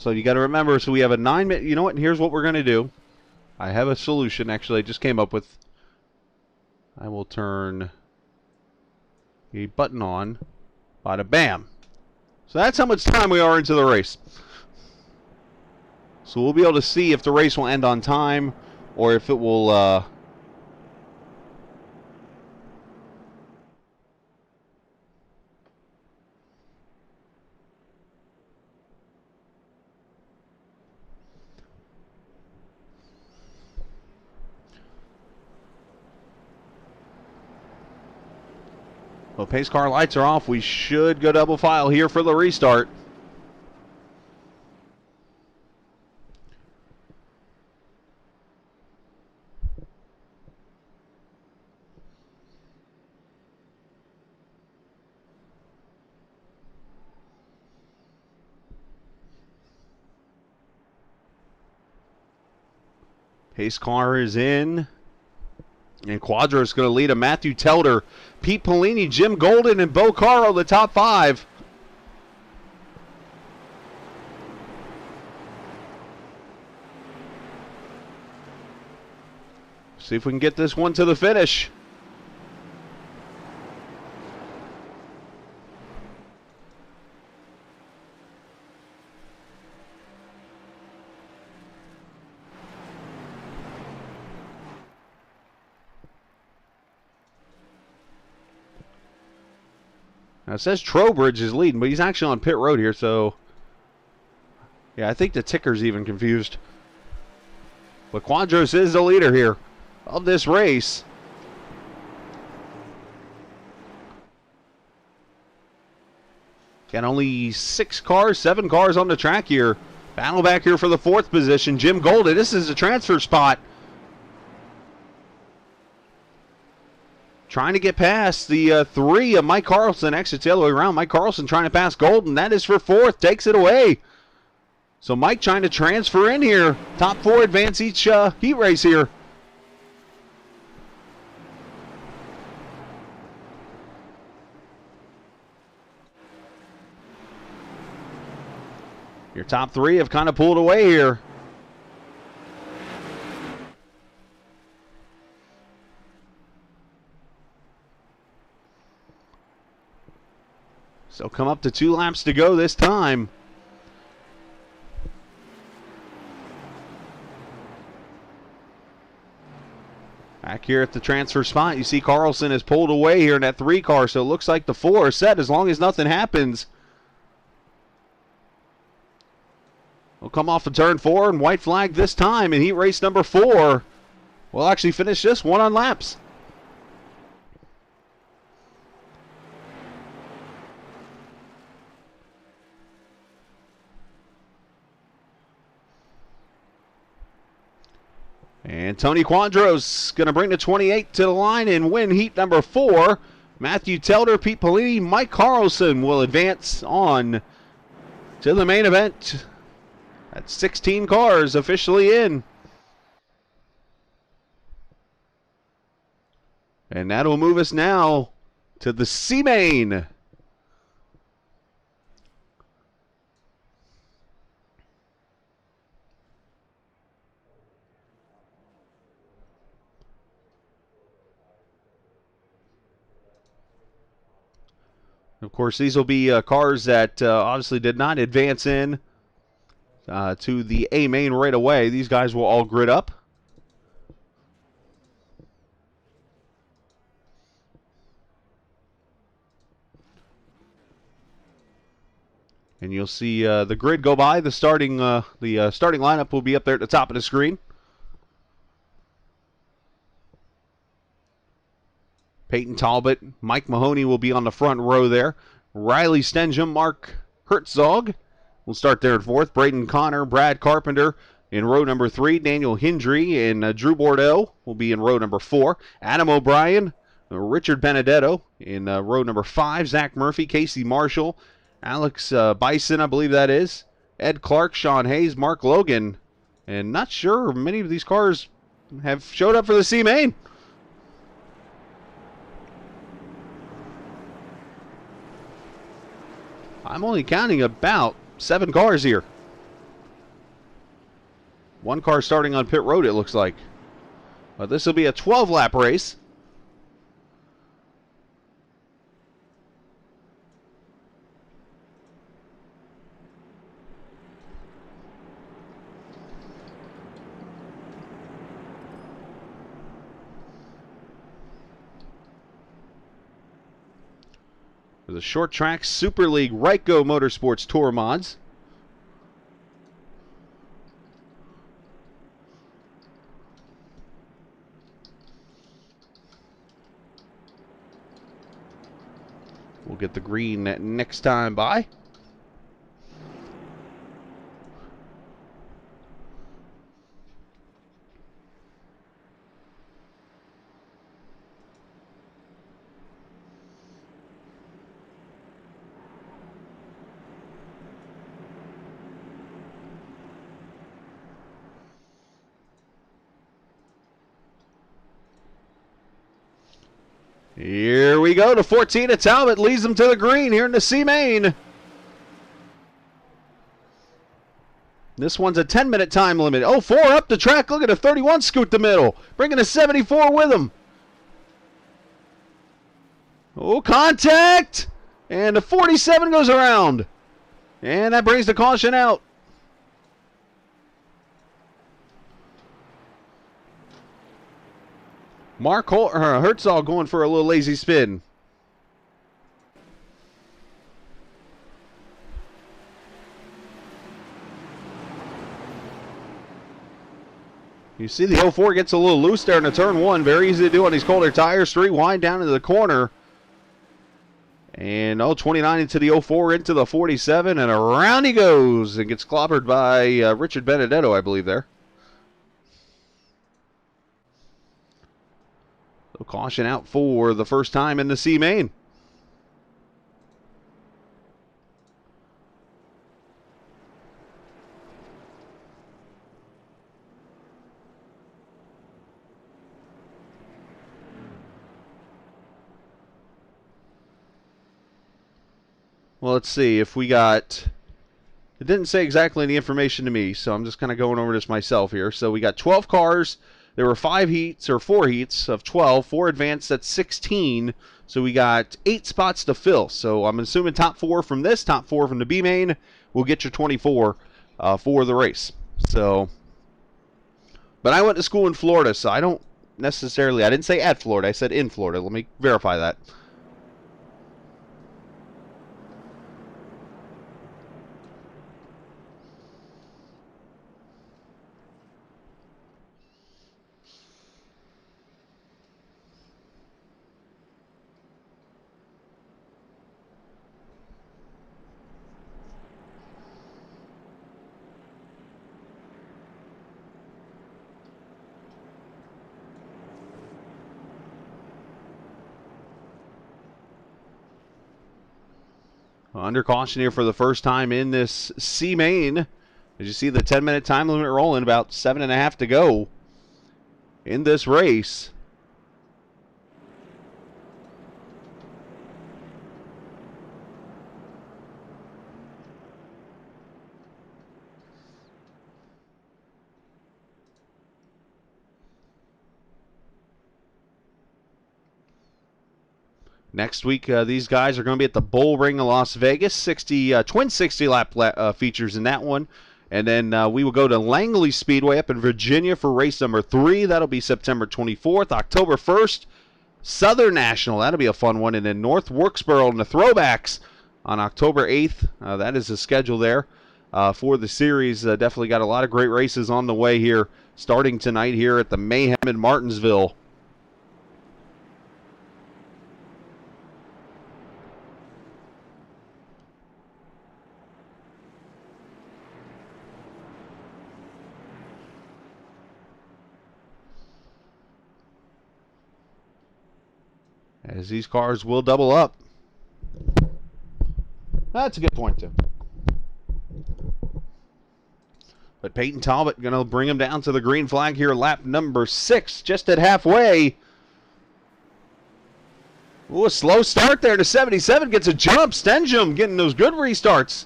So you got to remember, so we have a 9-minute, you know what, and here's what we're going to do. I have a solution, actually, I just came up with. I will turn a button on, bada bam. So that's how much time we are into the race. So we'll be able to see if the race will end on time, or if it will, well, pace car lights are off. We should go double file here for the restart. Pace car is in. And Quadro is going to lead a Matthew Telder, Pete Polini, Jim Golden, and Bo Caro, the top 5. See if we can get this one to the finish. Now it says Trowbridge is leading, but he's actually on pit road here, so yeah, I think the ticker's even confused. But Quadros is the leader here of this race. Got only 6 cars, 7 cars on the track here. Battle back here for the 4th position. Jim Golden, this is a transfer spot. trying to get past the 3 of Mike Carlson. Exits the other way around. Mike Carlson trying to pass Golden. That is for 4th. Takes it away. So Mike trying to transfer in here. Top 4 advance each heat race here. Your top 3 have kind of pulled away here. So come up to 2 laps to go this time. Back here at the transfer spot, you see Carlson has pulled away here in that 3 car, so it looks like the 4 is set as long as nothing happens. We'll come off of turn 4 and white flag this time in heat race number 4. We'll actually finish this one on laps. And Tony Quadros going to bring the 28 to the line and win heat number 4. Matthew Telder, Pete Polini, Mike Carlson will advance on to the main event. That's 16 cars officially in. And that'll move us now to the C-Main. Of course, these will be cars that obviously did not advance in to the A main right away. These guys will all grid up. And you'll see the grid go by. The starting lineup will be up there at the top of the screen. Peyton Talbot, Mike Mahoney will be on the front row there. Riley Stenjum, Mark Herzog will start there in 4th. Braden Connor, Brad Carpenter in row number 3. Daniel Hindry and Drew Bordeaux will be in row number 4. Adam O'Brien, Richard Benedetto in row number 5. Zach Murphy, Casey Marshall, Alex Bison, I believe that is. Ed Clark, Sean Hayes, Mark Logan. And not sure many of these cars have showed up for the C-Main. I'm only counting about 7 cars here. 1 car starting on pit road, it looks like. But this will be a 12-lap race. For the Short Track Super League Ryco Motorsports Tour mods. We'll get the green next time by. Here we go. The 14 of Talbot leads them to the green here in the C-Main. This one's a 10-minute time limit. Oh, 4 up the track. Look at a 31 scoot the middle. Bringing a 74 with him. Oh, contact. And the 47 goes around. And that brings the caution out. Mark Herzog going for a little lazy spin. You see the 04 gets a little loose there in the turn 1. Very easy to do on these colder tires. 3 wide down into the corner. And 29 into the 04, into the 47, and around he goes and gets clobbered by Richard Benedetto, I believe, there. So caution out for the first time in the C main. Well, let's see if we got... It didn't say exactly any information to me, so I'm just kind of going over this myself here. So we got 12 cars. There were 5 heats, or 4 heats of 12. 4 advanced, that's 16. So we got 8 spots to fill. So I'm assuming top 4 from this, top 4 from the B main will get your 24 for the race. So, but I went to school in Florida, so I don't necessarily... I didn't say at Florida, I said in Florida. Let me verify that. Under caution here for the first time in this C main. As you see the 10-minute time limit rolling, about 7.5 to go in this race. Next week, these guys are going to be at the Bull Ring of Las Vegas. Twin 60-lap features in that one. And then we will go to Langley Speedway up in Virginia for race number 3. That'll be September 24th. October 1st, Southern National. That'll be a fun one. And then North Wilkesboro and the Throwbacks on October 8th. That is the schedule there for the series. Definitely got a lot of great races on the way here, starting tonight here at the Mayhem in Martinsville. As these cars will double up. That's a good point, too. But Peyton Talbot going to bring him down to the green flag here, lap number 6, just at halfway. Ooh, a slow start there to 77. Gets a jump. Stenjum getting those good restarts.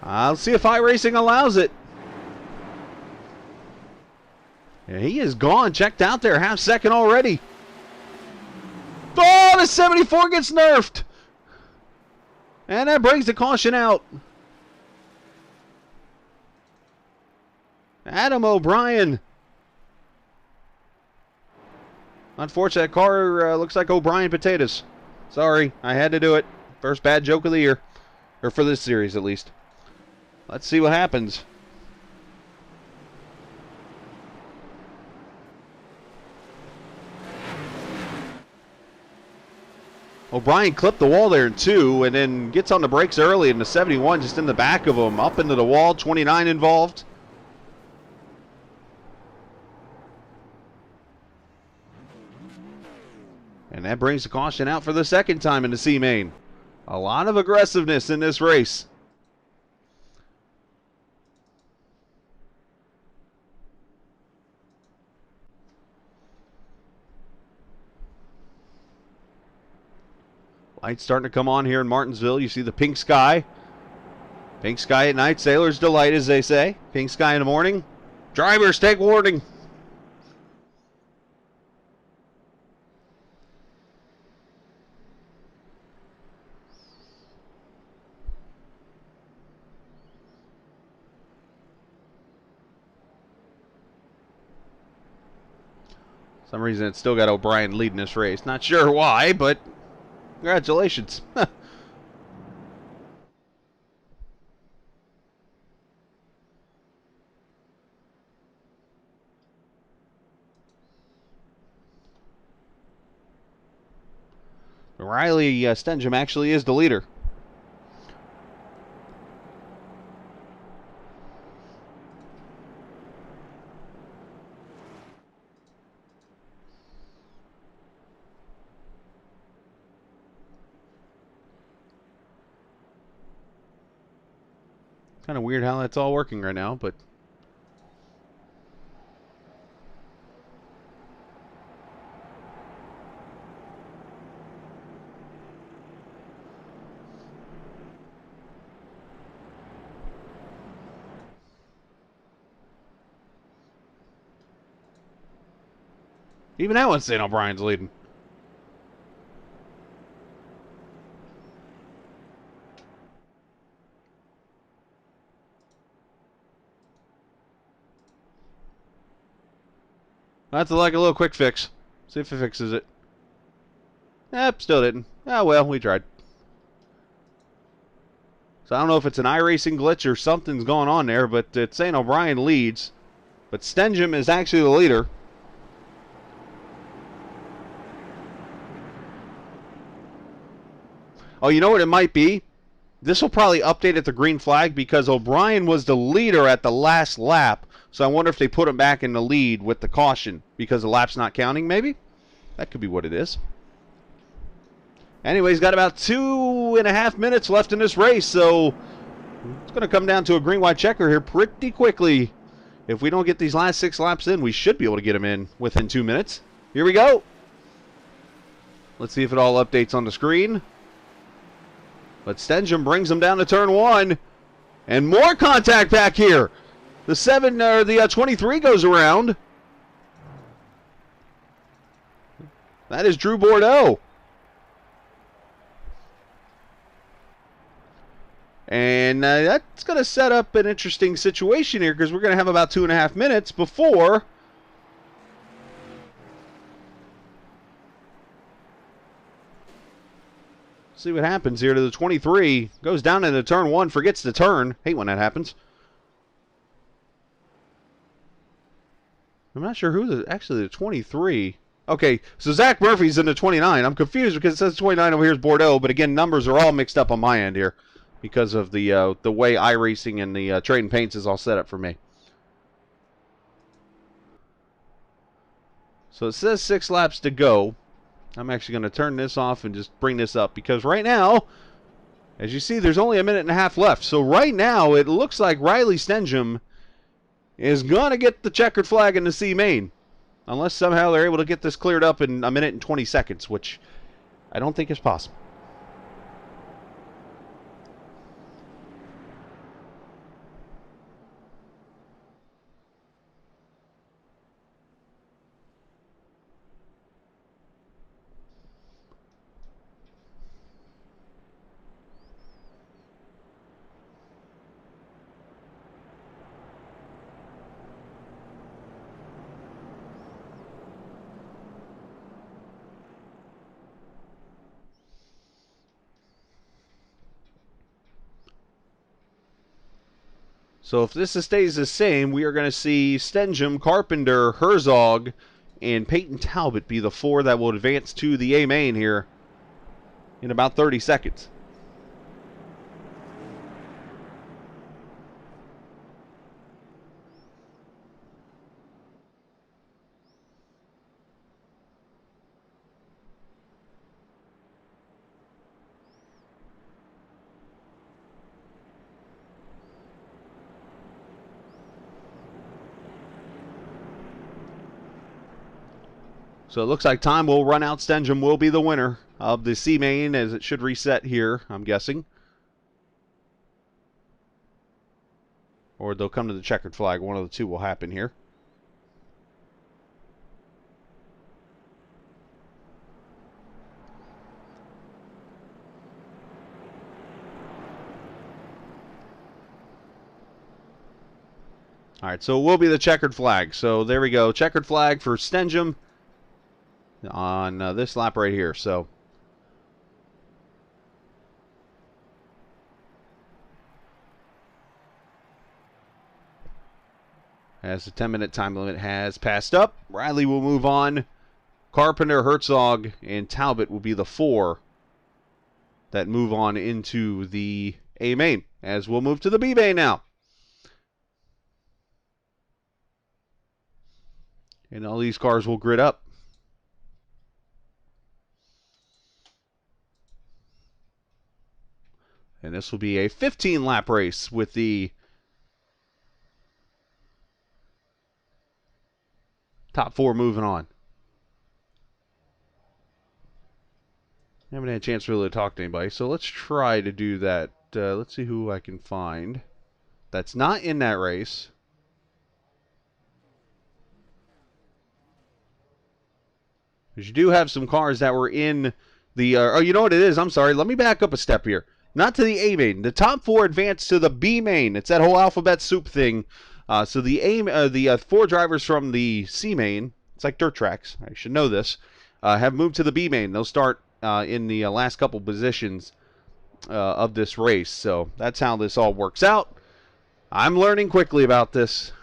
I'll see if iRacing allows it. Yeah, he is gone. Checked out there. Half second already. Oh, the 74 gets nerfed. And that brings the caution out. Adam O'Brien. Unfortunately, that car looks like O'Brien potatoes. Sorry, I had to do it. First bad joke of the year. Or for this series, at least. Let's see what happens. O'Brien clipped the wall there in 2 and then gets on the brakes early in the 71, just in the back of him, up into the wall. 29 involved. And that brings the caution out for the second time in the C main. A lot of aggressiveness in this race. Lights starting to come on here in Martinsville. You see the pink sky. Pink sky at night, sailor's delight, as they say. Pink sky in the morning. Drivers, take warning. For some reason, it's still got O'Brien leading this race. Not sure why, but congratulations. Riley Stenjum actually is the leader. Kind of weird how that's all working right now, but... Even that one's saying O'Brien's leading. That's like a little quick fix. See if it fixes it. Yep, still didn't. Oh well, we tried. So I don't know if it's an iRacing glitch or something's going on there, but it's saying O'Brien leads. But Stenjum is actually the leader. Oh, you know what it might be? This will probably update at the green flag because O'Brien was the leader at the last lap. So I wonder if they put him back in the lead with the caution because the lap's not counting, maybe? That could be what it is. Anyways, got about 2.5 minutes left in this race, so it's going to come down to a green-white checker here pretty quickly. If we don't get these last 6 laps in, we should be able to get them in within 2 minutes. Here we go. Let's see if it all updates on the screen. But Stenjum brings them down to turn 1. And more contact back here. The 23 goes around. That is Drew Bordeaux. And that's going to set up an interesting situation here because we're going to have about 2.5 minutes before see what happens here to the 23. Goes down into turn 1, forgets to turn. Hate when that happens. I'm not sure who actually the 23. Okay, so Zach Murphy's in the 29. I'm confused because it says 29 over here is Bordeaux, but again, numbers are all mixed up on my end here because of the way iRacing and the Trading Paints is all set up for me. So it says 6 laps to go. I'm actually going to turn this off and just bring this up because right now, as you see, there's only 1.5 minutes left. So right now, it looks like Riley Stenjum is going to get the checkered flag in the C main. Unless somehow they're able to get this cleared up in 1 minute and 20 seconds, which I don't think is possible. So if this stays the same, we are going to see Stenjum, Carpenter, Herzog, and Peyton Talbot be the 4 that will advance to the A main here in about 30 seconds. So it looks like time will run out. Stenjum will be the winner of the C main as it should reset here, I'm guessing. Or they'll come to the checkered flag. One of the two will happen here. All right, so it will be the checkered flag. So there we go. Checkered flag for Stenjum on this lap right here. So as the 10-minute time limit has passed up, Riley will move on. Carpenter, Herzog, and Talbot will be the 4 that move on into the A main, as we'll move to the B main now. And all these cars will grid up. And this will be a 15-lap race with the Top 4 moving on. I haven't had a chance really to talk to anybody, so let's try to do that. Let's see who I can find that's not in that race. Because you do have some cars that were in the... oh, you know what it is? I'm sorry. Let me back up a step here. Not to the A main. The top 4 advanced to the B main. It's that whole alphabet soup thing. So the 4 drivers from the C main, it's like dirt tracks, I should know this, have moved to the B main. They'll start in the last couple positions of this race. So that's how this all works out. I'm learning quickly about this.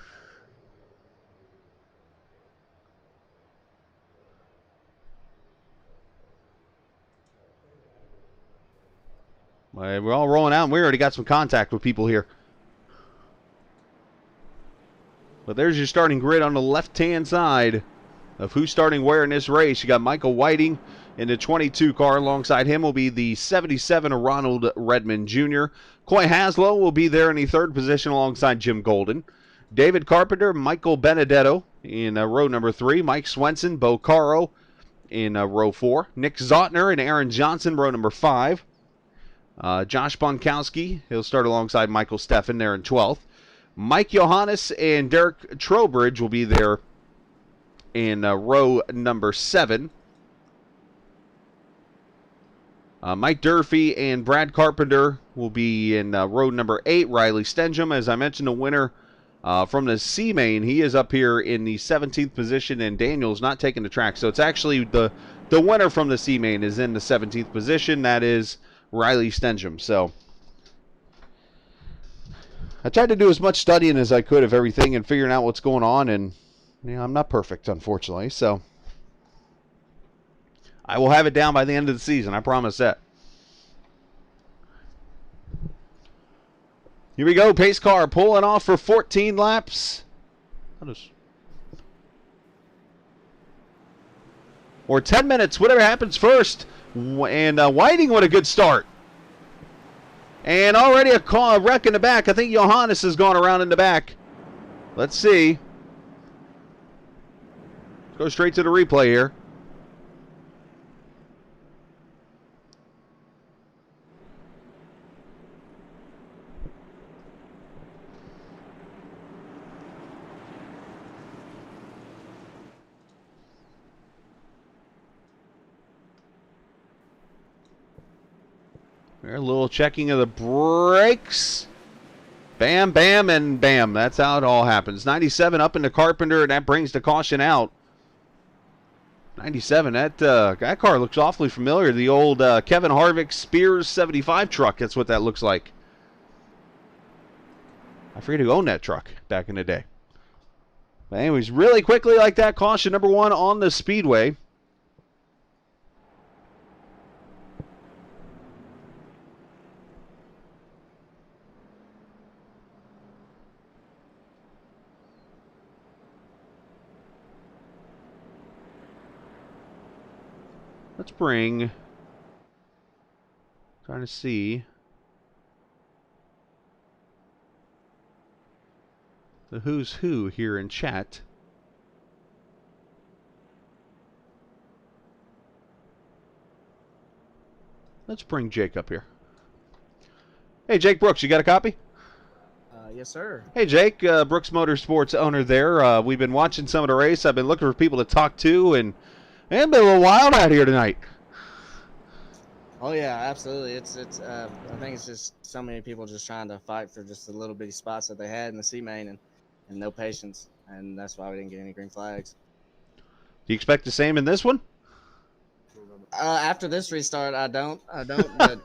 We're all rolling out, and we already got some contact with people here. But there's your starting grid on the left-hand side of who's starting where in this race. You got Michael Whiting in the 22 car. Alongside him will be the 77 Ronald Redmond Jr. Coy Haslow will be there in the 3rd position alongside Jim Golden. David Carpenter, Michael Benedetto in row number 3. Mike Swenson, Bo Caro in row 4. Nick Zotner and Aaron Johnson, row number 5. Josh Bonkowski, he'll start alongside Michael Steffen there in 12th. Mike Johannes and Derek Trowbridge will be there in row number 7. Mike Durfee and Brad Carpenter will be in row number 8. Riley Stenjum, as I mentioned, the winner from the C main, he is up here in the 17th position, and Daniel's not taking the track. So it's actually the winner from the C main is in the 17th position. That is Riley Stenjum. So I tried to do as much studying as I could of everything and figuring out what's going on, and I'm not perfect, unfortunately. So I will have it down by the end of the season. I promise that. Here we go. Pace car pulling off for 14 laps. Or 10 minutes, whatever happens first. And Whiting, what a good start. And already a wreck in the back. I think Johannes has gone around in the back. Let's see. Let's go straight to the replay here. A little checking of the brakes. Bam, bam, and bam. That's how it all happens. 97 up into Carpenter, and that brings the caution out. 97, that car looks awfully familiar. The old Kevin Harvick Spears 75 truck. That's what that looks like. I forget who owned that truck back in the day. But anyways, really quickly like that, caution number 1 on the Speedway. Let's bring, trying to see the who's who here in chat. Let's bring Jake up here. Hey, Jake Brooks, you got a copy? Yes, sir. Hey, Jake, Brooks Motorsports owner there. We've been watching some of the race. I've been looking for people to talk to, and it's been a little wild out here tonight. Oh yeah, absolutely. It's I think it's just so many people just trying to fight for just the little bitty spots that they had in the C main, and no patience, and that's why we didn't get any green flags. Do you expect the same in this one? After this restart, I don't, but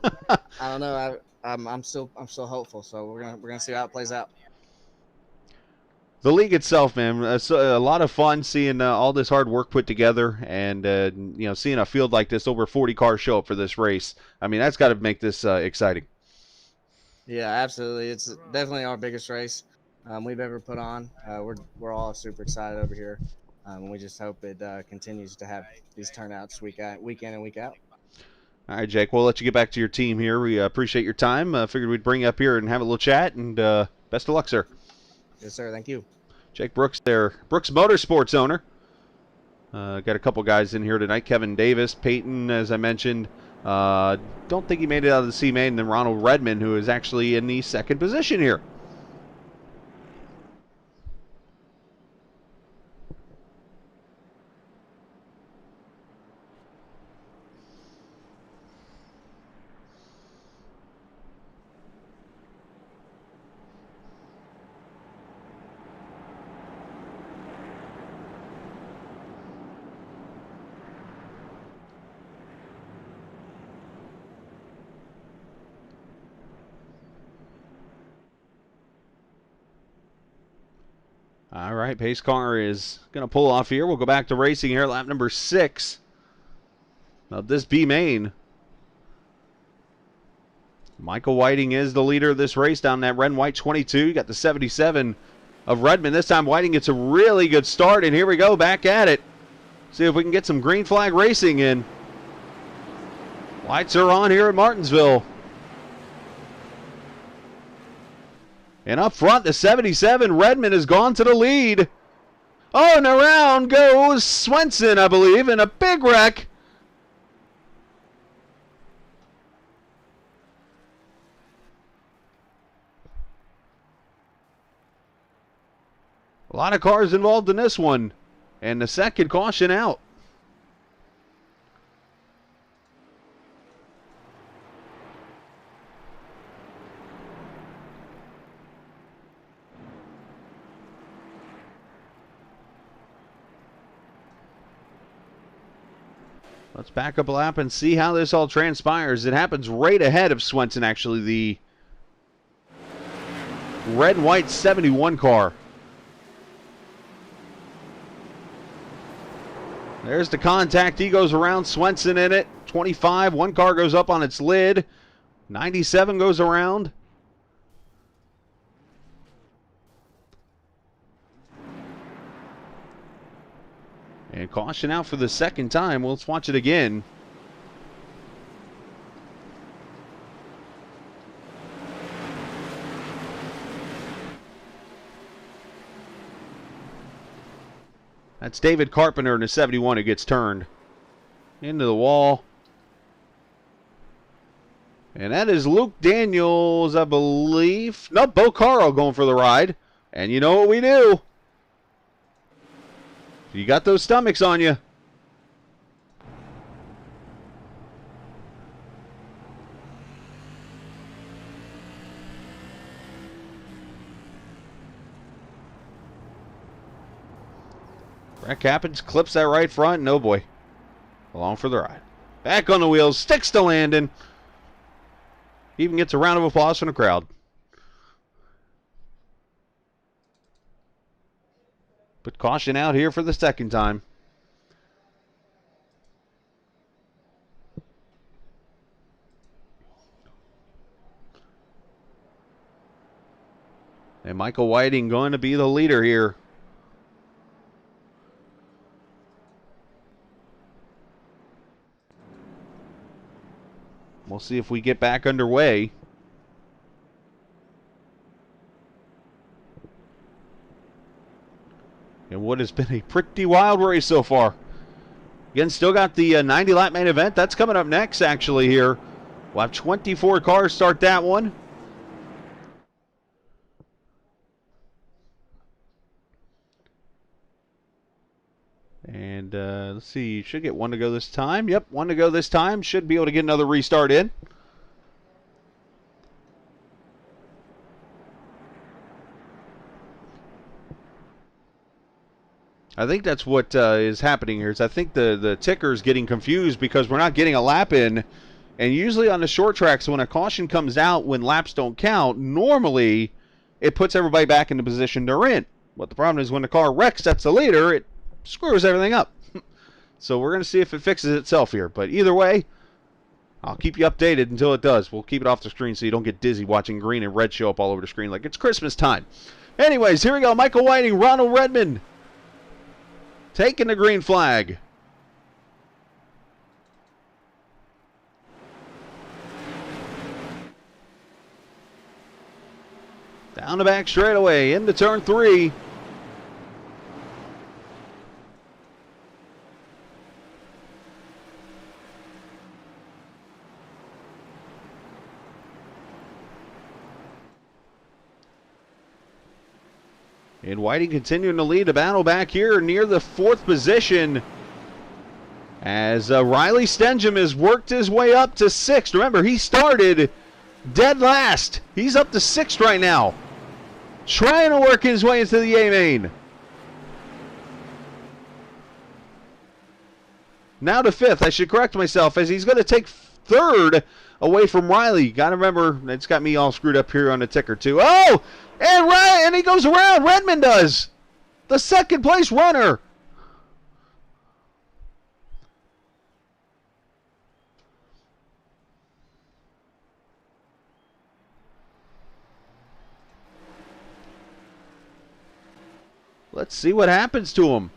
I don't know. I'm still hopeful. So we're gonna see how it plays out. The league itself, man, it's a lot of fun seeing all this hard work put together, and seeing a field like this, over 40 cars show up for this race. I mean, that's got to make this exciting. Yeah, absolutely. It's definitely our biggest race we've ever put on. We're all super excited over here, and we just hope it continues to have these turnouts week in and week out. All right, Jake, we'll let you get back to your team here. We appreciate your time. Figured we'd bring you up here and have a little chat, and best of luck, sir. Yes, sir. Thank you. Jake Brooks there, Brooks Motorsports owner. Got a couple guys in here tonight. Kevin Davis, Peyton, as I mentioned. Don't think he made it out of the C main. And then Ronald Redmond, who is actually in the second position here. All right, pace car is going to pull off here. We'll go back to racing here, lap number 6 of this B main. Michael Whiting is the leader of this race down that red and white 22. You got the 77 of Redmond. This time Whiting gets a really good start, and here we go, back at it. See if we can get some green flag racing in. Lights are on here at Martinsville. And up front, the 77, Redmond has gone to the lead. Oh, and around goes Swenson, I believe, in a big wreck. A lot of cars involved in this one. And the second caution out. Let's back up a lap and see how this all transpires. It happens right ahead of Swenson, actually, the red and white 71 car. There's the contact. He goes around. Swenson in it. 25. One car goes up on its lid. 97 goes around. And caution out for the second time. Well, let's watch it again. That's David Carpenter in the 71 who gets turned into the wall. And that is Luke Daniels, I believe. No, Bo Caro going for the ride. And you know what we do. You got those stomachs on you. Wreck happens, clips that right front, and oh boy, along for the ride. Back on the wheels, sticks to landing. Even gets a round of applause from the crowd. But caution out here for the second time. And Michael Whiting going to be the leader here. We'll see if we get back underway. And what has been a pretty wild race so far. Again, still got the 90-lap main event. That's coming up next, actually, here. We'll have 24 cars start that one. And let's see, should get one to go this time. Yep, one to go this time. Should be able to get another restart in. I think that's what is happening here. Is I think the ticker's getting confused because we're not getting a lap in. And usually on the short tracks, when a caution comes out when laps don't count, normally it puts everybody back in the position they're in. What the problem is when the car wrecks, that's the leader, it screws everything up. So we're going to see if it fixes itself here. But either way, I'll keep you updated until it does. We'll keep it off the screen so you don't get dizzy watching green and red show up all over the screen like it's Christmas time. Anyways, here we go. Michael Whiting, Ronald Redmond taking the green flag. Down the back straightaway into turn 3. And Whiting continuing to lead the battle back here near the 4th position as Riley Stengham has worked his way up to 6th. Remember, he started dead last. He's up to 6th right now, trying to work his way into the A main. Now to 5th. I should correct myself, as he's going to take 3rd away from Riley. Got to remember, it's got me all screwed up here on the ticker too. Oh, and he goes around. Redmond does. The 2nd place runner. Let's see what happens to him.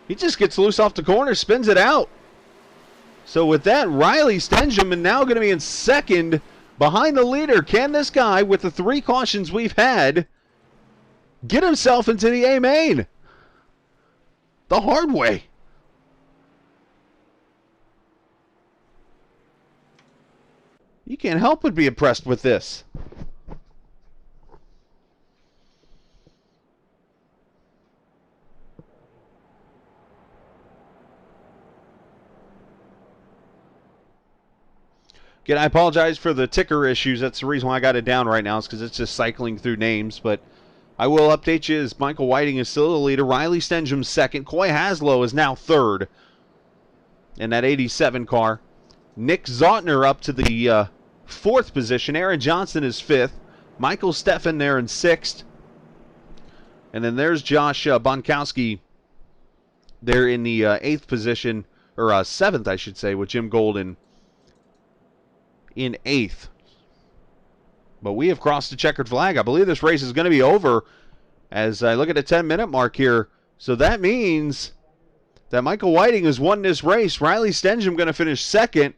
He just gets loose off the corner, spins it out. So with that, Riley Stengham now going to be in 2nd behind the leader. Can this guy, with the 3 cautions we've had, get himself into the A main the hard way? You can't help but be impressed with this. Again, I apologize for the ticker issues. That's the reason why I got it down right now, is because it's just cycling through names. But I will update you as Michael Whiting is still the leader. Riley Stengham 2nd. Coy Haslow is now 3rd in that 87 car. Nick Zotner up to the 4th position. Aaron Johnson is 5th. Michael Steffen there in 6th. And then there's Josh Bonkowski there in the 8th position, or 7th, I should say, with Jim Golden in 8th. But we have crossed the checkered flag. I believe this race is going to be over as I look at the 10-minute mark here. So that means that Michael Whiting has won this race. Riley Stengham going to finish 2nd.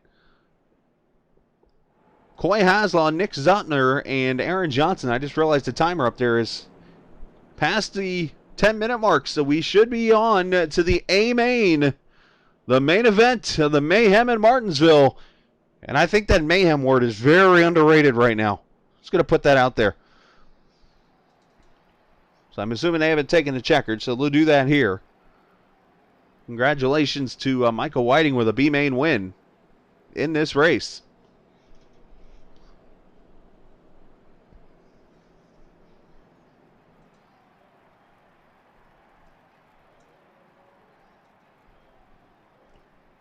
Coy Haslow, Nick Zotner, and Aaron Johnson. I just realized the timer up there is past the 10-minute mark, so we should be on to the A main, the main event of the Mayhem in Martinsville. And I think that Mayhem word is very underrated right now. Just going to put that out there. So I'm assuming they haven't taken the checkered, so they'll do that here. Congratulations to Michael Whiting with a B main win in this race.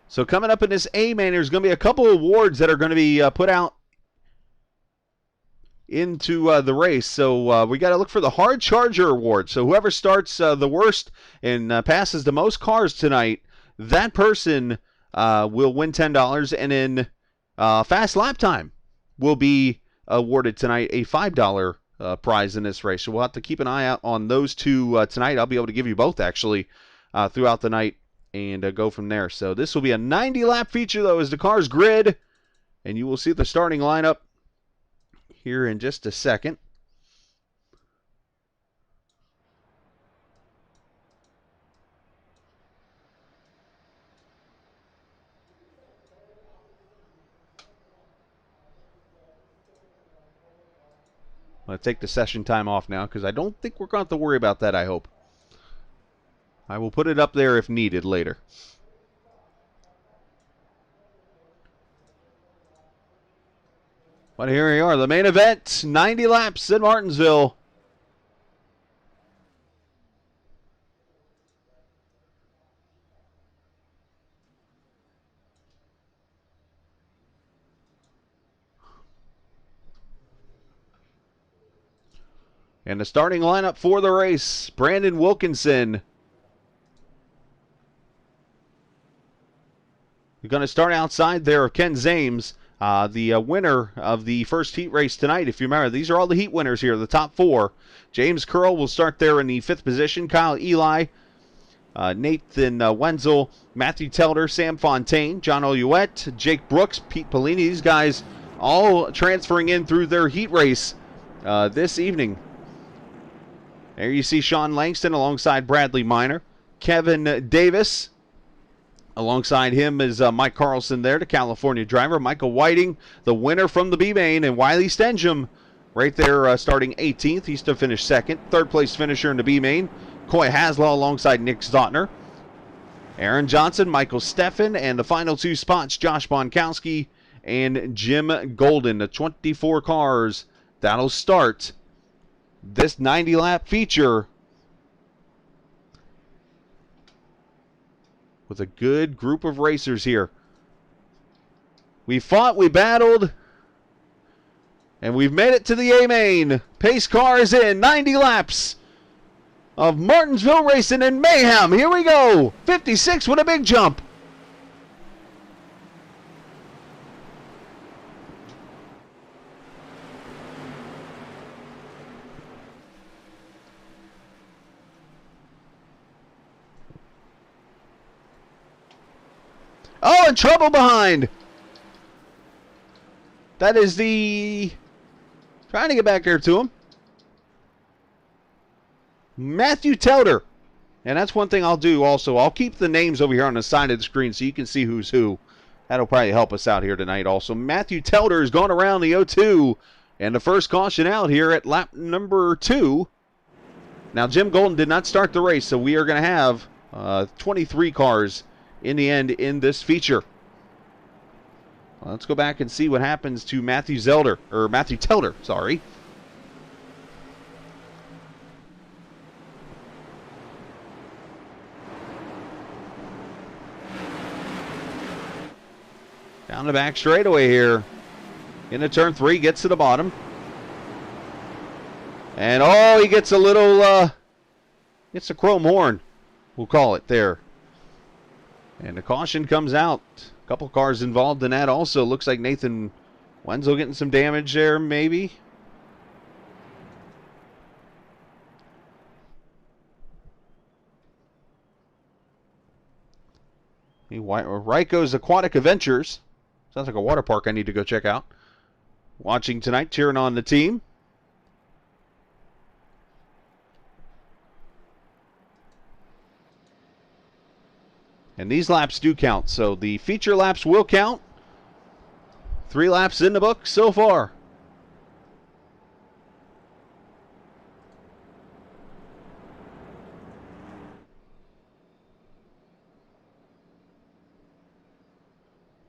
So coming up in this A main, there's going to be a couple of awards that are going to be put out into the race. So we got to look for the Hard Charger Award. So whoever starts the worst and passes the most cars tonight, that person will win $10. And then Fast Lap Time will be awarded tonight a $5 prize in this race. So we'll have to keep an eye out on those two tonight. I'll be able to give you both actually throughout the night and go from there. So this will be a 90-lap feature, though, as the cars grid. And you will see the starting lineup here in just a second. I'm going to take the session time off now because I don't think we're going to have to worry about that, I hope. I will put it up there if needed later. But here we are, the main event, 90 laps in Martinsville. And the starting lineup for the race, Brandon Wilkinson. You're going to start outside there of Ken Zames, the winner of the first heat race tonight. If you remember, these are all the heat winners here, the top 4. James Curl will start there in the 5th position. Kyle Eli, Nathan Wenzel, Matthew Telder, Sam Fontaine, John Oluette, Jake Brooks, Pete Polini. These guys all transferring in through their heat race this evening. There you see Sean Langston alongside Bradley Minor. Kevin Davis. Alongside him is Mike Carlson there, the California driver. Michael Whiting, the winner from the B-Main, and Wiley Stenjum right there starting 18th. He's to finish second. Third place finisher in the B-Main. Coy Haslaw alongside Nick Zotner. Aaron Johnson, Michael Steffen, and the final 2 spots, Josh Bonkowski and Jim Golden. The 24 cars that'll start this 90-lap feature with a good group of racers here. We fought, we battled, and we've made it to the A-Main. Pace cars in, 90 laps of Martinsville racing in Mayhem. Here we go. 56 with a big jump. Oh, and trouble behind. That is the... Trying to get back there to him. Matthew Telder. And that's one thing I'll do also. I'll keep the names over here on the side of the screen so you can see who's who. That'll probably help us out here tonight also. Matthew Telder is going around the 0-2. And the first caution out here at lap number 2. Now, Jim Golden did not start the race, so we are going to have 23 cars in the end in this feature. Let's go back and see what happens to Matthew Telder, sorry. Down the back straightaway here. Into turn 3, gets to the bottom. And oh, he gets a little, gets a chrome horn, we'll call it there. And the caution comes out. A couple cars involved in that also. Looks like Nathan Wenzel getting some damage there, maybe. Ryco's Aquatic Adventures. Sounds like a water park I need to go check out. Watching tonight, cheering on the team. And these laps do count, so the feature laps will count. 3 laps in the book so far.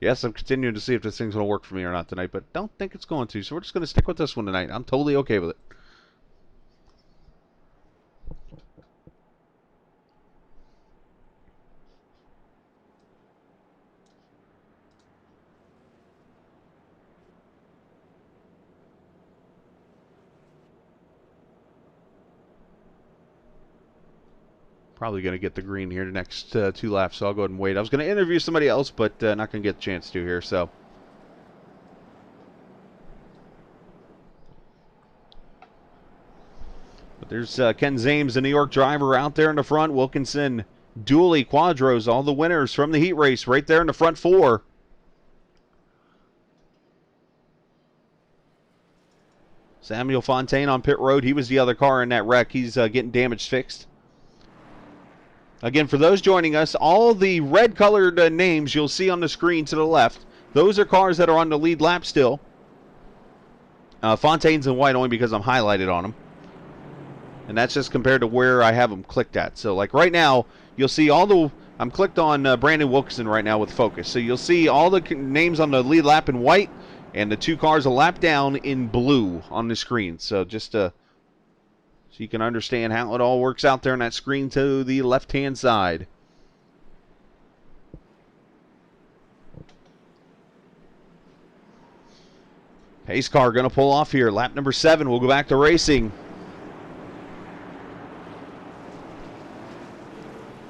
Yes, I'm continuing to see if this thing's going to work for me or not tonight, but don't think it's going to, so we're just going to stick with this one tonight. I'm totally okay with it. Probably going to get the green here the next 2 laps, so I'll go ahead and wait. I was going to interview somebody else, but not going to get a chance to here, so. But there's Ken Zames, the New York driver, out there in the front. Wilkinson, Dooley, Quadros, all the winners from the heat race right there in the front 4. Samuel Fontaine on pit road. He was the other car in that wreck. He's getting damage fixed. Again, for those joining us, all the red-colored names you'll see on the screen to the left, those are cars that are on the lead lap still. Fontaine's in white only because I'm highlighted on them. And that's just compared to where I have them clicked at. So, like right now, you'll see all the... I'm clicked on Brandon Wilkinson right now with focus. So you'll see all the names on the lead lap in white, and the 2 cars a lap down in blue on the screen. So just so you can understand how it all works out there on that screen to the left-hand side. Pace car going to pull off here. Lap number 7. We'll go back to racing.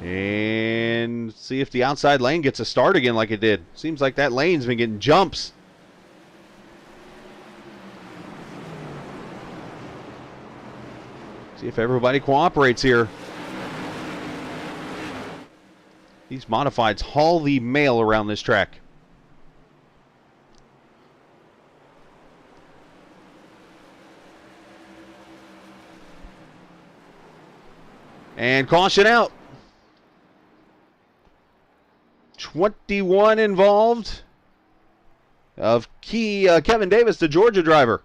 And see if the outside lane gets a start again like it did. Seems like that lane's been getting jumps. See if everybody cooperates here. These modifieds haul the mail around this track. And caution out. 21 involved of Kevin Davis, the Georgia driver.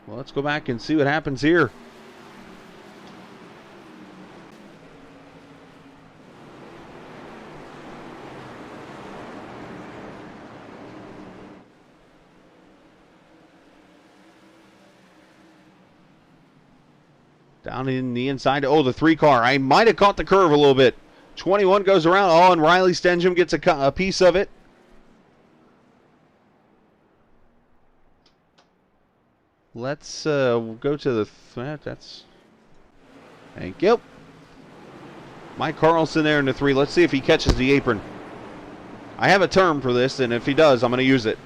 Well, let's go back and see what happens here. Down in the inside. Oh, the 3 car. I might have caught the curve a little bit. 21 goes around. Oh, and Riley Stengham gets a piece of it. Let's go to the... That's... Thank you. Mike Carlson there in the 3. Let's see if he catches the apron. I have a term for this, and if he does, I'm going to use it.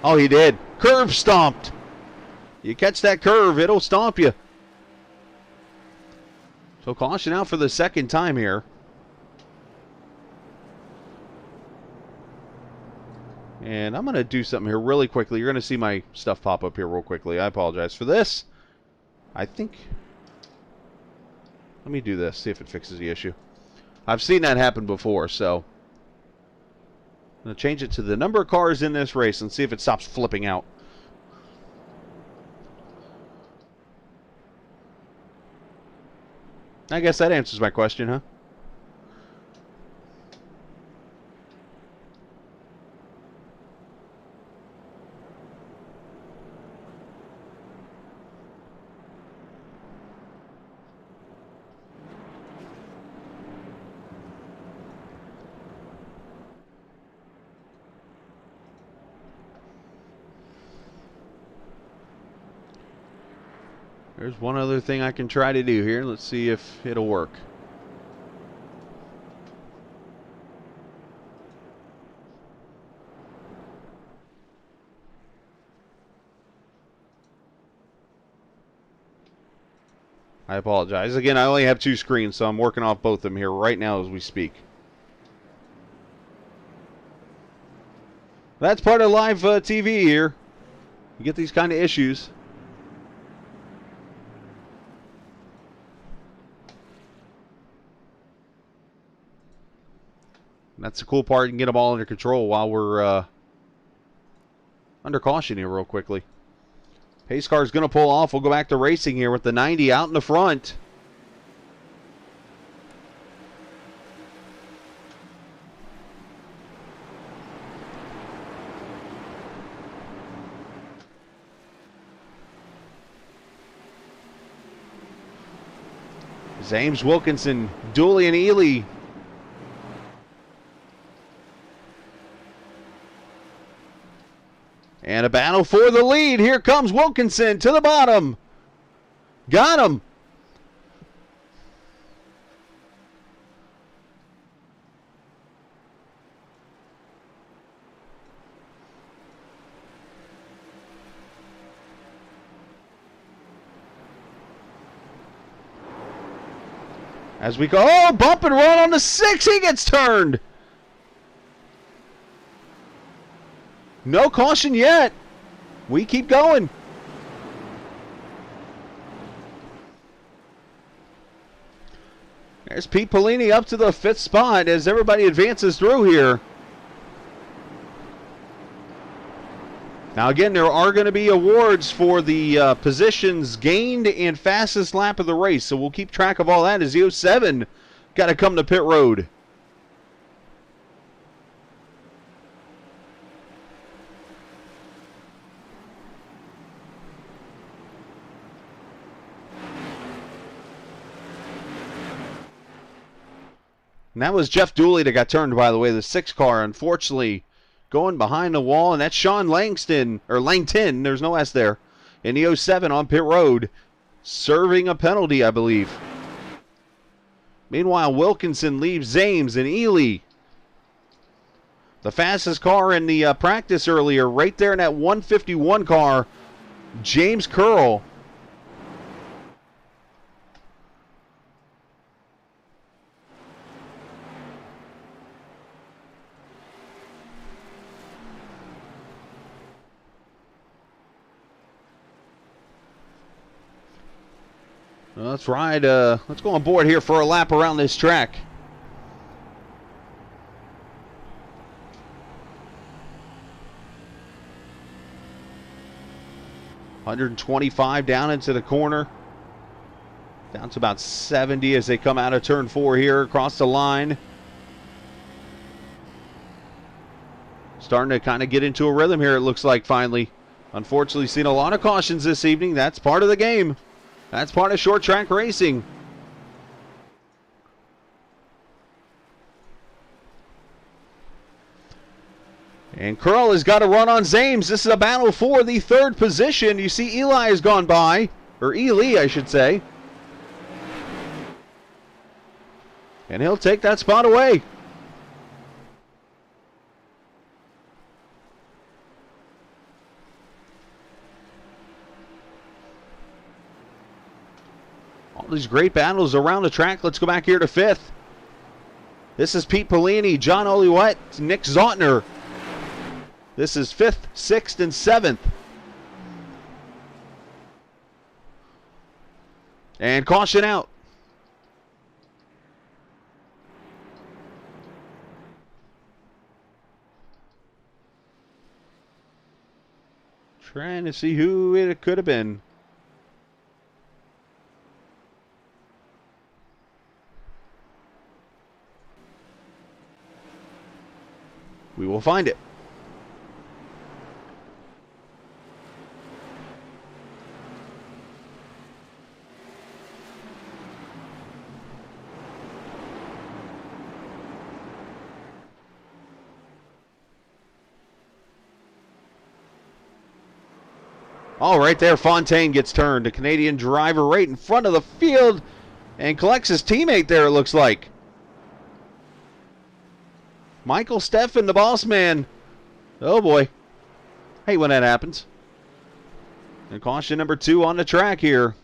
Oh, he did. Curve stomped. You catch that curve, it'll stomp you. So caution out for the second time here. And I'm going to do something here really quickly. You're going to see my stuff pop up here real quickly. I apologize for this. I think... Let me do this, see if it fixes the issue. I've seen that happen before, so... I'm going to change it to the number of cars in this race and see if it stops flipping out. I guess that answers my question, huh? There's one other thing I can try to do here. Let's see if it'll work. I apologize. Again, I only have 2 screens, so I'm working off both of them here right now as we speak. That's part of live TV here. You get these kind of issues. That's the cool part. You can get them all under control while we're under caution here real quickly. Pace car is going to pull off. We'll go back to racing here with the 90 out in the front. James Wilkinson, Dooley, and Ely. And a battle for the lead. Here comes Wilkinson to the bottom. Got him. As we go, oh, bump and run on the 6. He gets turned. No caution yet. We keep going. There's Pete Polini up to the 5th spot as everybody advances through here. Now again, there are going to be awards for the positions gained and fastest lap of the race, so we'll keep track of all that as the 07 got to come to pit road. And that was Jeff Dooley that got turned, by the way, the 6 car, unfortunately, going behind the wall. And that's Sean Langton, there's no S there, in the 07 on pit road, serving a penalty, I believe. Meanwhile, Wilkinson leaves Zames and Ely. The fastest car in the practice earlier, right there in that 151 car, James Curl. Well, let's ride. Let's go on board here for a lap around this track. $125 down into the corner. Down to about 70 as they come out of turn 4 here across the line. Starting to kind of get into a rhythm here, it looks like, finally. Unfortunately, seen a lot of cautions this evening. That's part of the game. That's part of short track racing. And Curl has got to run on Zames. This is a battle for the 3rd position. You see Eli has gone by, or Ely, I should say. And he'll take that spot away. All these great battles around the track. Let's go back here to 5th. This is Pete Polini, John Oliwet, Nick Zotner. This is 5th, 6th, and 7th. And caution out. Trying to see who it could have been. We will find it. All right there, Fontaine gets turned. A Canadian driver right in front of the field and collects his teammate there, it looks like. Michael Steffen, the boss man. Oh boy. Hate when that happens. And caution number 2 on the track here.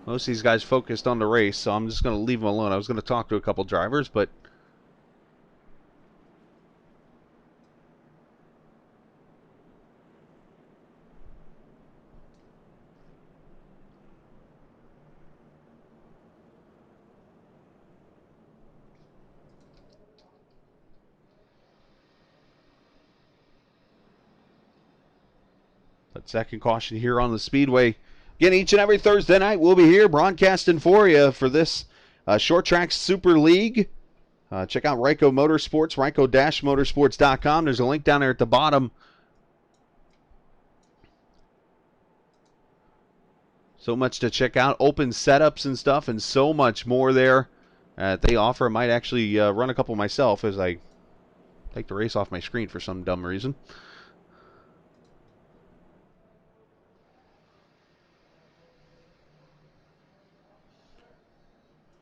Most of these guys focused on the race, so I'm just going to leave them alone. I was going to talk to a couple drivers, but second caution here on the Speedway. Again, each and every Thursday night, we'll be here broadcasting for you for this Short Track Super League. Check out Ryco Motorsports, ryco-motorsports.com. There's a link down there at the bottom. So much to check out. Open setups and stuff and so much more there they offer. I might actually run a couple myself as I take the race off my screen for some dumb reason.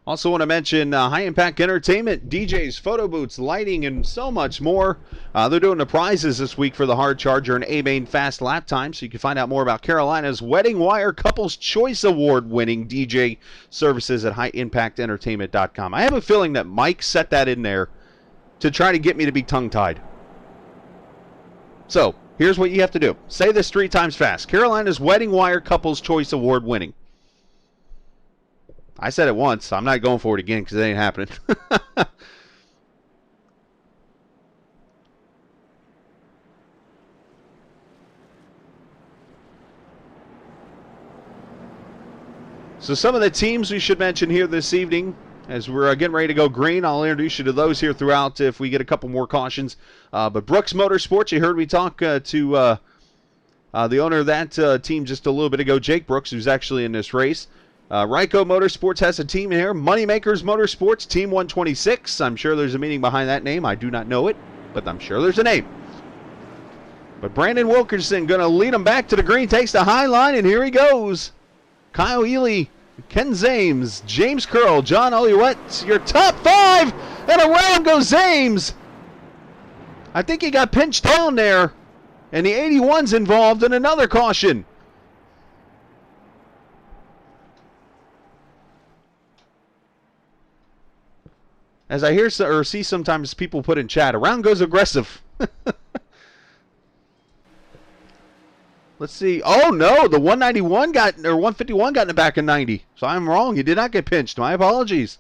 Also want to mention High Impact Entertainment, DJs, photo booths, lighting, and so much more. They're doing the prizes this week for the Hard Charger and A-Main Fast Lap Time, so you can find out more about Carolina's Wedding Wire Couples Choice Award-winning DJ services at highimpactentertainment.com. I have a feeling that Mike set that in there to try to get me to be tongue-tied. So, here's what you have to do. Say this 3 times fast. Carolina's Wedding Wire Couples Choice Award-winning. I said it once. I'm not going for it again because it ain't happening. So some of the teams we should mention here this evening as we're getting ready to go green. I'll introduce you to those here throughout if we get a couple more cautions. But Brooks Motorsports, you heard me talk to the owner of that team just a little bit ago, Jake Brooks, who's actually in this race. Ryco Motorsports has a team here. Moneymakers Motorsports, Team 126. I'm sure there's a meaning behind that name. I do not know it, but I'm sure there's a name. But Brandon Wilkerson going to lead him back to the green, takes the high line, and here he goes. Kyle Ely, Ken Zames, James Curl, John Oliwet, your top 5, and around goes Zames. I think he got pinched down there, and the 81's involved in another caution. As I hear or see sometimes people put in chat, around goes aggressive. Let's see. Oh no, the 151 got, or 151 got in the back of 90. So I'm wrong. He did not get pinched. My apologies.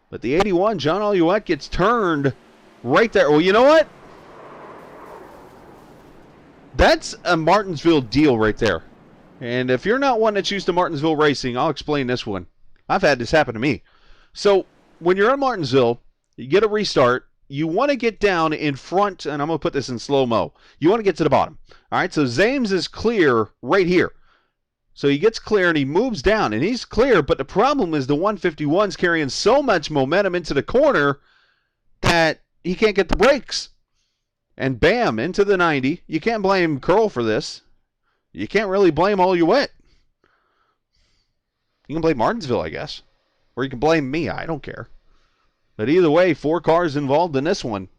But the 81, John Oliwet, gets turned right there. Well, you know what? That's a Martinsville deal right there. And if you're not one that's used to Martinsville racing, I'll explain this one. I've had this happen to me. So when you're in Martinsville, you get a restart. You want to get down in front, and I'm going to put this in slow-mo. You want to get to the bottom. All right, so Zames is clear right here. So he gets clear, and he moves down, and he's clear, but the problem is the 151's carrying so much momentum into the corner that he can't get the brakes. And bam, into the 90. You can't blame Curl for this. You can't really blame Oliwet. You can blame Martinsville, I guess. Or you can blame me. I don't care. But either way, 4 cars involved in this one.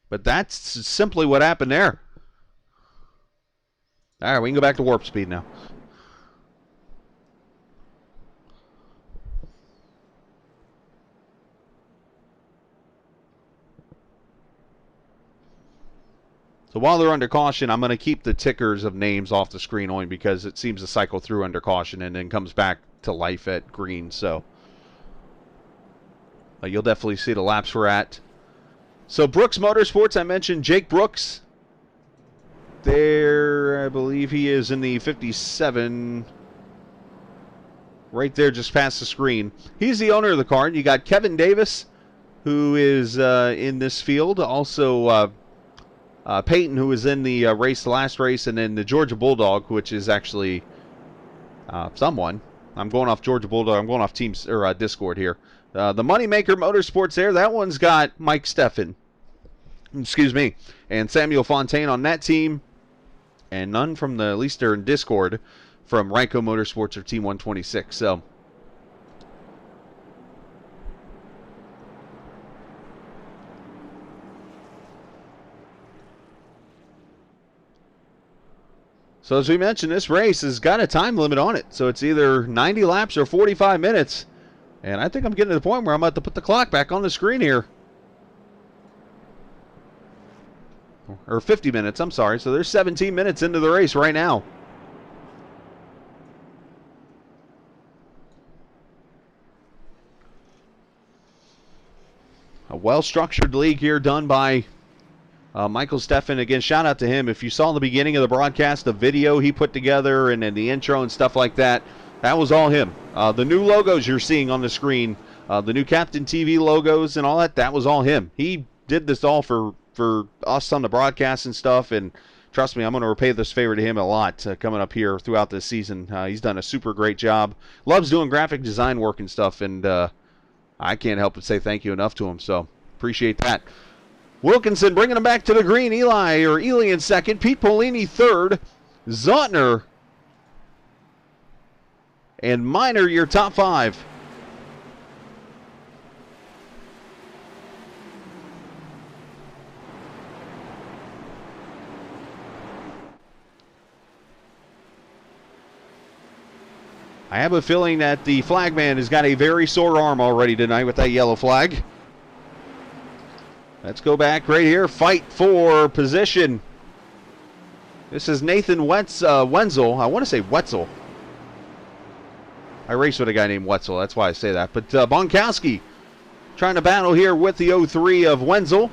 But that's simply what happened there. All right, we can go back to warp speed now. So while they're under caution, I'm going to keep the tickers of names off the screen only because it seems to cycle through under caution and then comes back to life at green. So you'll definitely see the laps we're at. So Brooks Motorsports, I mentioned Jake Brooks. There, I believe he is in the 57. Right there, just past the screen. He's the owner of the car. And you got Kevin Davis, who is in this field. Also, Peyton, who was in the last race. And then the Georgia Bulldog, which is actually someone. I'm going off Georgia Bulldog. I'm going off Teams or Discord here. The Moneymaker Motorsports there, that one's got Mike Steffen. Excuse me. And Samuel Fontaine on that team. And none from the, at least they're in Discord, from Ryco Motorsports or Team 126. So as we mentioned, this race has got a time limit on it. So it's either 90 laps or 45 minutes. And I think I'm getting to the point where I'm about to put the clock back on the screen here. Or 50 minutes, I'm sorry. So there's 17 minutes into the race right now. A well-structured league here done by Michael Steffen. Again, shout out to him. If you saw the beginning of the broadcast, the video he put together and then the intro and stuff like that, that was all him. The new logos you're seeing on the screen, the new Captain TV logos and all that, that was all him. He did this all for us on the broadcast and stuff, and trust me, I'm going to repay this favor to him a lot coming up here throughout this season. He's done a super great job. Loves doing graphic design work and stuff, and I can't help but say thank you enough to him, so appreciate that. Wilkinson bringing him back to the green. Ely in second. Pete Polini third. Zotner and Miner, your top 5. I have a feeling that the flagman has got a very sore arm already tonight with that yellow flag. Let's go back right here. Fight for position. This is Nathan Wenzel. I want to say Wetzel. I race with a guy named Wetzel. That's why I say that. But Bonkowski trying to battle here with the 03 of Wenzel.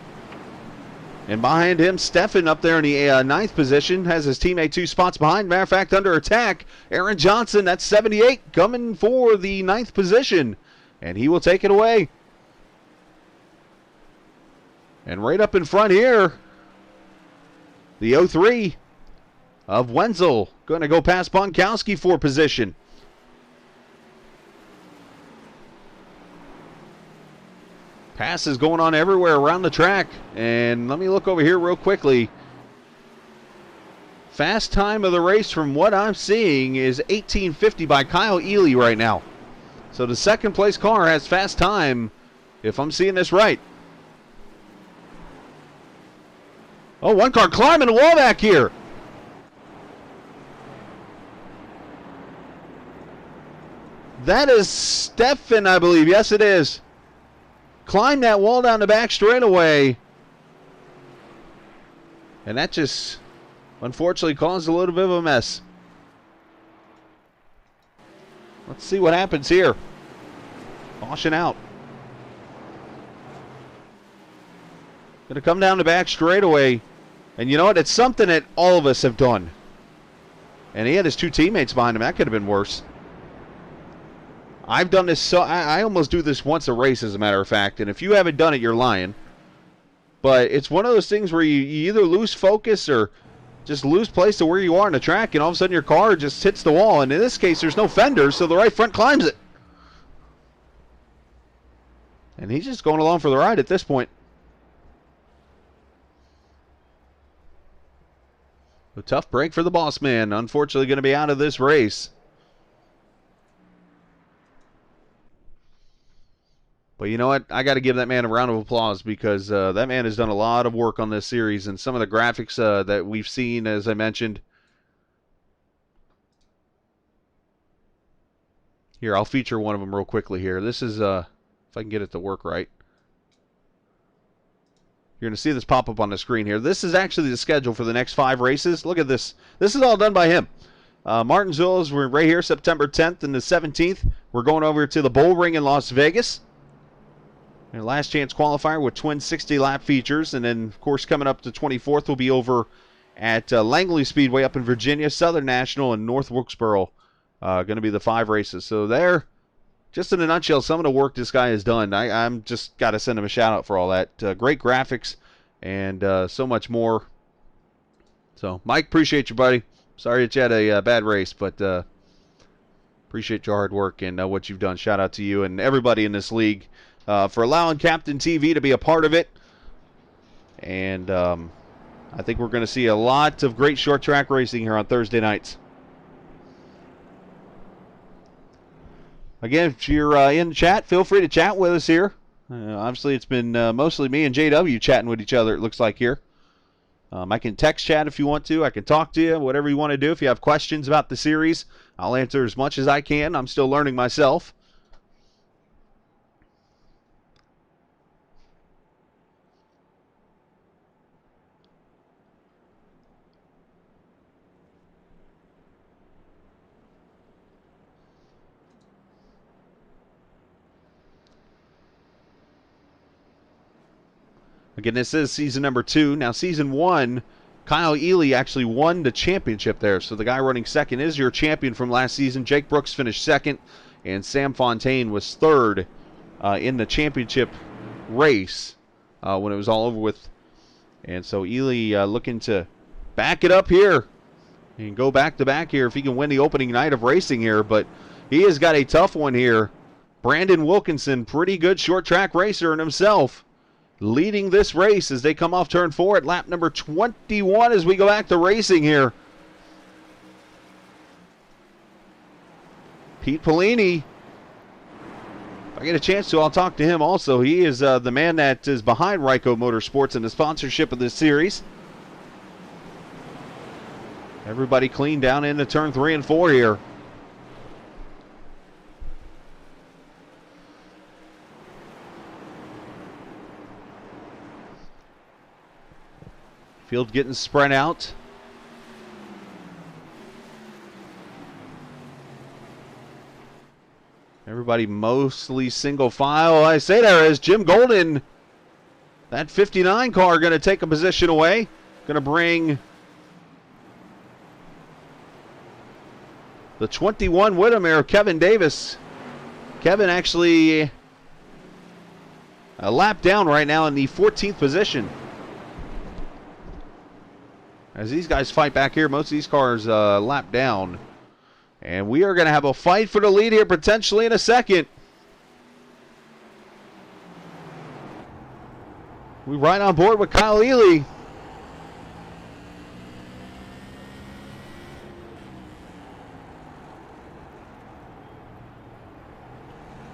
And behind him, Steffen up there in the 9th position. Has his teammate 2 spots behind. Matter of fact, under attack, Aaron Johnson, that's 78, coming for the 9th position. And he will take it away. And right up in front here, the 03 of Wenzel. Going to go past Bonkowski for position. Passes going on everywhere around the track. And let me look over here real quickly. Fast time of the race from what I'm seeing is 18:50 by Kyle Ely right now. So the second place car has fast time, if I'm seeing this right. Oh, one car climbing the wall back here. That is Stefan, I believe. Yes, it is. Climb that wall down the back straightaway. And that just unfortunately caused a little bit of a mess. Let's see what happens here. Caution out. Going to come down the back straightaway. And you know what? It's something that all of us have done. And he had his two teammates behind him. That could have been worse. I've done this, so I almost do this once a race, as a matter of fact. And if you haven't done it, you're lying. But it's one of those things where you either lose focus or just lose place to where you are on the track, and all of a sudden your car just hits the wall. And in this case, there's no fenders, so the right front climbs it. And he's just going along for the ride at this point. A tough break for the boss man. Unfortunately, going to be out of this race. But you know what? I got to give that man a round of applause, because that man has done a lot of work on this series, and some of the graphics that we've seen, as I mentioned. Here, I'll feature one of them real quickly here. This is, if I can get it to work right. You're going to see this pop up on the screen here. This is actually the schedule for the next 5 races. Look at this. This is all done by him. Martinsville is right here, September 10th and the 17th. We're going over to the Bull Ring in Las Vegas. And last chance qualifier with twin 60-lap features. And then, of course, coming up to 24th, we'll be over at Langley Speedway up in Virginia, Southern National, and North Wilkesboro. Going to be the 5 races. So there, just in a nutshell, some of the work this guy has done. I'm just got to send him a shout-out for all that. Great graphics and so much more. So, Mike, appreciate you, buddy. Sorry that you had a bad race, but appreciate your hard work and what you've done. Shout out to you and everybody in this league. For allowing Captain TV to be a part of it. And I think we're going to see a lot of great short track racing here on Thursday nights. Again, if you're in the chat, feel free to chat with us here. Obviously, it's been mostly me and JW chatting with each other, it looks like here. I can text chat if you want to. I can talk to you, whatever you want to do. If you have questions about the series, I'll answer as much as I can. I'm still learning myself. Again, this is season number 2. Now, season 1, Kyle Ely actually won the championship there. So the guy running second is your champion from last season. Jake Brooks finished second, and Sam Fontaine was third in the championship race when it was all over with. And so Ely looking to back it up here and go back-to-back here if he can win the opening night of racing here. But he has got a tough one here. Brandon Wilkinson, pretty good short-track racer in himself, leading this race as they come off turn 4 at lap number 21 as we go back to racing here. Pete Pellini, if I get a chance to, I'll talk to him also. He is the man that is behind Ryco Motorsports and the sponsorship of this series. Everybody clean down into turn 3 and 4 here. Field getting spread out. Everybody mostly single file. I say there is Jim Golden. That 59 car going to take a position away. Going to bring the 21 Whittemere, Kevin Davis. Kevin actually a lap down right now in the 14th position. As these guys fight back here, most of these cars lap down. And we are going to have a fight for the lead here potentially in a second. We ride on board with Kyle Ely.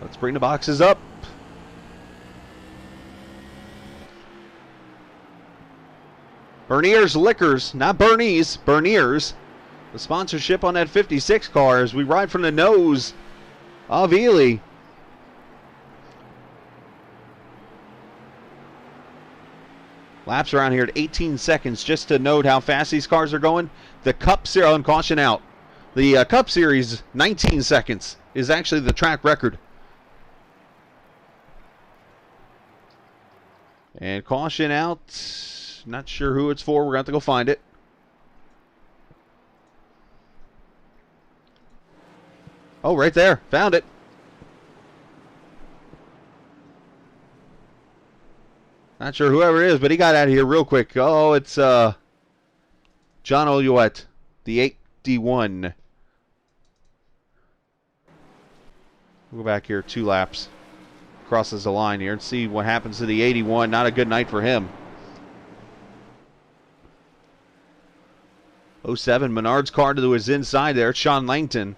Let's bring the boxes up. Bernier's Liquors, not Bernie's, Bernier's. The sponsorship on that 56 car as we ride from the nose of Ely. Laps around here at 18 seconds. Just to note how fast these cars are going. The Cup Series, on caution out. The Cup Series, 19 seconds, is actually the track record. And caution out. Not sure who it's for. We're going to have to go find it. Oh, right there. Found it. Not sure whoever it is, but he got out of here real quick. Oh, it's John Oluet, the 81. We'll go back here 2 laps. Crosses the line here and see what happens to the 81. Not a good night for him. 07, Menard's car to his inside there. It's Sean Langton.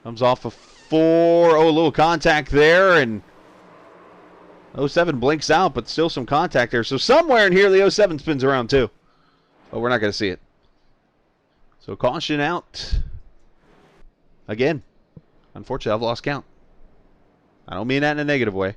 Comes off a 4. Oh, a little contact there, and 07 blinks out, but still some contact there. So somewhere in here, the 07 spins around too. But we're not going to see it. So caution out. Again. Unfortunately, I've lost count. I don't mean that in a negative way.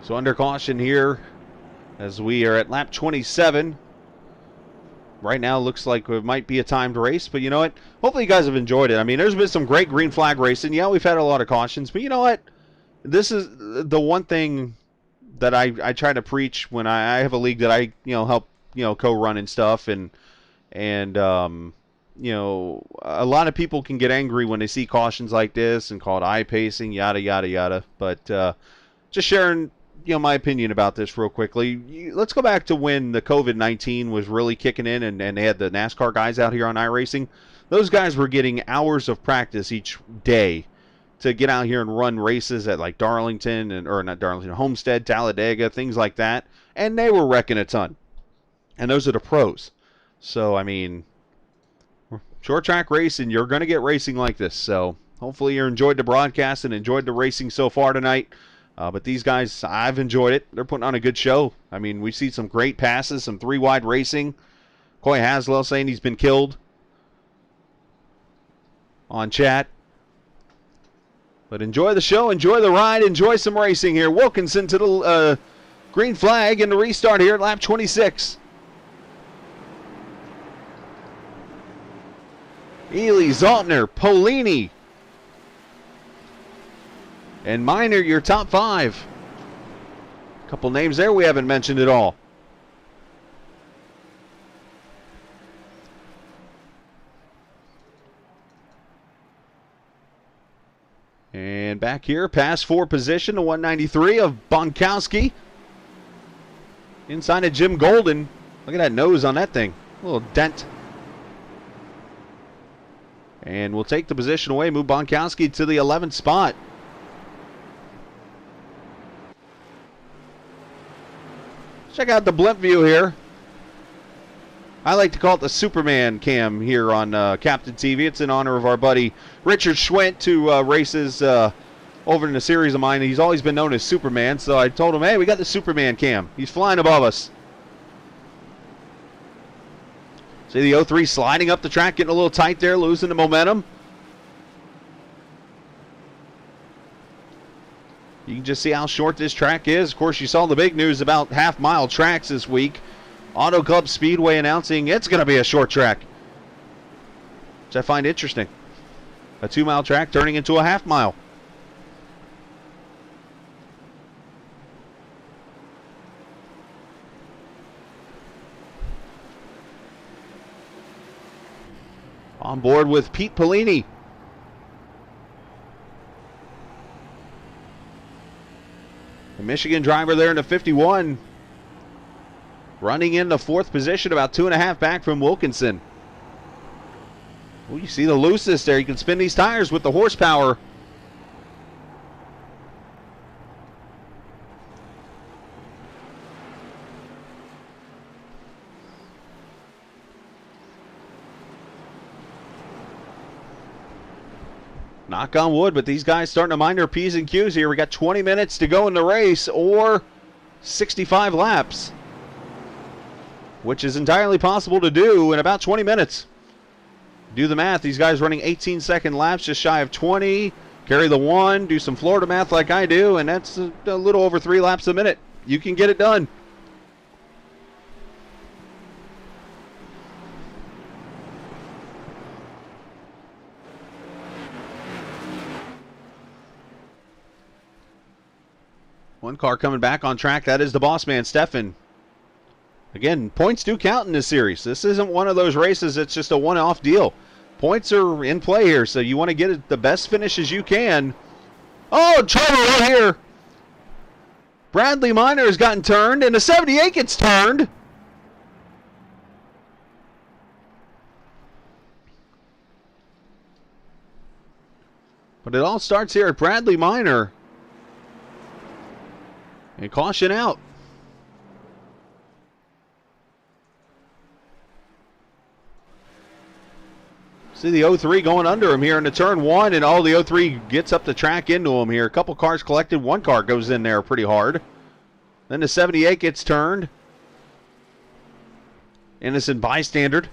So under caution here as we are at lap 27. Right now looks like it might be a timed race, but you know what? Hopefully you guys have enjoyed it. I mean, there's been some great green flag racing. Yeah, we've had a lot of cautions, but you know what? This is the one thing that I try to preach when I have a league that I help co-run and stuff, and a lot of people can get angry when they see cautions like this and call it eye pacing, yada yada yada. But just sharing my opinion about this real quickly. Let's go back to when the COVID-19 was really kicking in and they had the NASCAR guys out here on iRacing. Those guys were getting hours of practice each day to get out here and run races at like Darlington, or not Darlington, Homestead, Talladega, things like that. And they were wrecking a ton. And those are the pros. So, I mean, short track racing, you're going to get racing like this. So, hopefully you enjoyed the broadcast and enjoyed the racing so far tonight. But these guys, I've enjoyed it. They're putting on a good show. I mean, we see some great passes, some 3-wide racing. Coy Haslow saying he's been killed on chat. But enjoy the show, enjoy the ride, enjoy some racing here. Wilkinson to the green flag and the restart here at lap 26. Ely, Zaltner, Polini, and Minor, your top 5. A couple names there we haven't mentioned at all. And back here, pass 4 position to 193 of Bonkowski. Inside of Jim Golden. Look at that nose on that thing. A little dent. And we'll take the position away, move Bonkowski to the 11th spot. Check out the blimp view here. I like to call it the Superman cam here on Captain TV. It's in honor of our buddy Richard Schwent, who races over in a series of mine. He's always been known as Superman, so I told him, hey, we got the Superman cam. He's flying above us. See the 03 sliding up the track, getting a little tight there, losing the momentum. You can just see how short this track is. Of course, you saw the big news about half-mile tracks this week. Auto Club Speedway announcing it's going to be a short track, which I find interesting. A 2-mile track turning into a half-mile. On board with Pete Pellini. The Michigan driver there in the 51. Running in the 4th position, about 2.5 back from Wilkinson. Well, you see the looseness there. You can spin these tires with the horsepower. Knock on wood, but these guys starting to mind their P's and Q's here. We got 20 minutes to go in the race, or 65 laps, which is entirely possible to do in about 20 minutes. Do the math. These guys running 18-second laps, just shy of 20. Carry the 1, do some Florida math like I do, and that's a little over 3 laps a minute. You can get it done. One car coming back on track. That is the boss man, Stefan. Again, points do count in this series. This isn't one of those races that's just a one-off deal. Points are in play here, so you want to get the best finishes you can. Oh, trouble right here. Bradley Minor has gotten turned, and the 78 gets turned. But it all starts here at Bradley Minor. And caution out. See the 03 going under him here into turn 1, and the 03 gets up the track into him here. A couple cars collected. One car goes in there pretty hard. Then the 78 gets turned. Innocent bystander.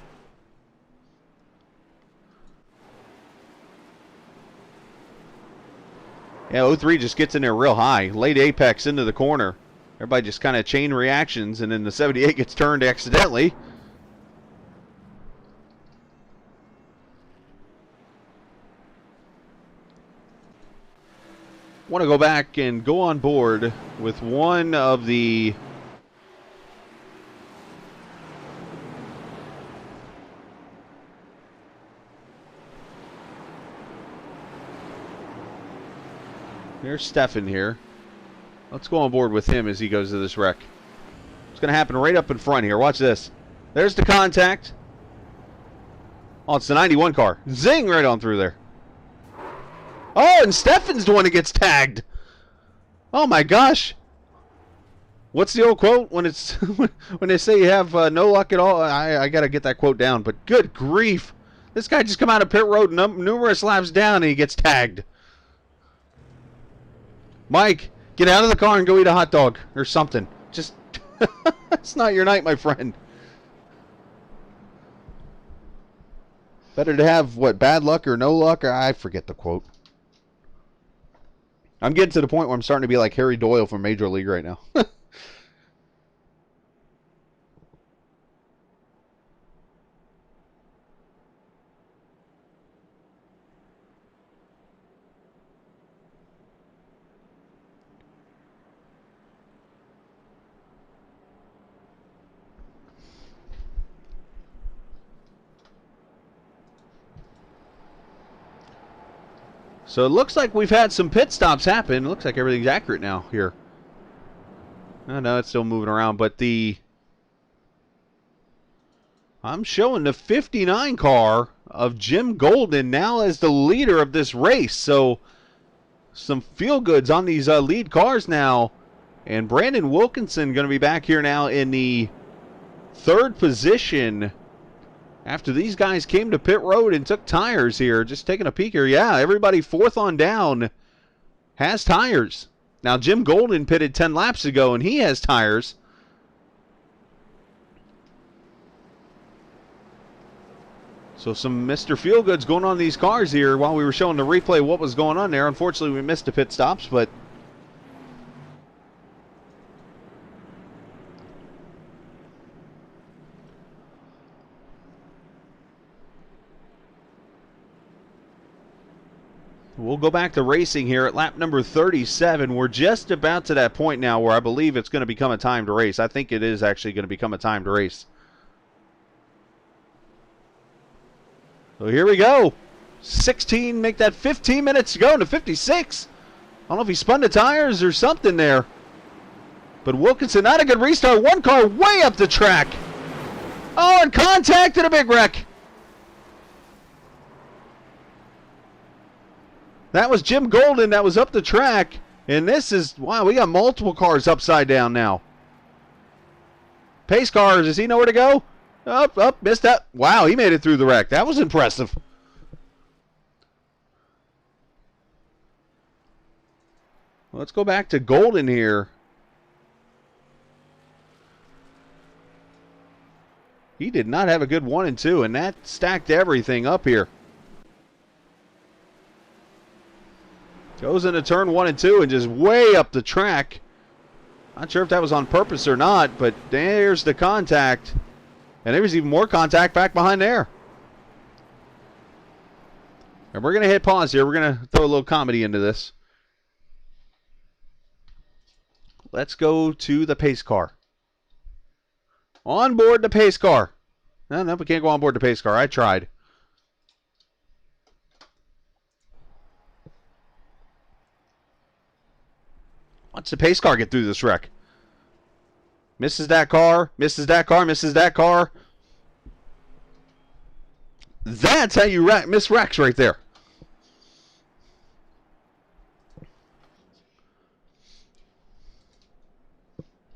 Yeah, 03 just gets in there real high. Late apex into the corner. Everybody just kind of chain reactions, and then the 78 gets turned accidentally. Want to go back and go on board with one of the There's Stefan here. Let's go on board with him as he goes to this wreck. It's going to happen right up in front here. Watch this. There's the contact. Oh, it's the 91 car. Zing right on through there. Oh, and Stefan's the one that gets tagged. Oh my gosh. What's the old quote when it's when they say you have no luck at all? I got to get that quote down, but good grief. This guy just come out of pit road numerous laps down and he gets tagged. Mike, get out of the car and go eat a hot dog or something. Just, it's not your night, my friend. Better to have, what, bad luck or no luck? Or I forget the quote. I'm getting to the point where I'm starting to be like Harry Doyle from Major League right now. So it looks like we've had some pit stops happen. It looks like everything's accurate now here. No, it's still moving around, but I'm showing the 59 car of Jim Golden now as the leader of this race. So some feel goods on these lead cars now. And Brandon Wilkinson going to be back here now in the third position after these guys came to pit road and took tires here. Just taking a peek here. Yeah, everybody fourth on down has tires. Now, Jim Golden pitted 10 laps ago, and he has tires. So some Mr. Feelgood's going on these cars here while we were showing the replay what was going on there. Unfortunately, we missed the pit stops, but we'll go back to racing here at lap number 37. We're just about to that point now where I believe it's going to become a timed race. I think it is actually going to become a timed race. So here we go. 16, make that 15 minutes to go into 56. I don't know if he spun the tires or something there. But Wilkinson, not a good restart. One car way up the track. Oh, and contact and a big wreck. That was Jim Golden that was up the track. And this is, wow, we got multiple cars upside down now. Pace cars, does he know where to go? Up, missed that. Wow, he made it through the wreck. That was impressive. Let's go back to Golden here. He did not have a good 1 and 2, and that stacked everything up here. Goes into turn 1 and 2 and just way up the track. Not sure if that was on purpose or not, but there's the contact. And there was even more contact back behind there. And we're going to hit pause here. We're going to throw a little comedy into this. Let's go to the pace car. On board the pace car. No, we can't go on board the pace car. I tried. Watch the pace car get through this wreck. Misses that car, misses that car, misses that car. That's how you miss wrecks right there.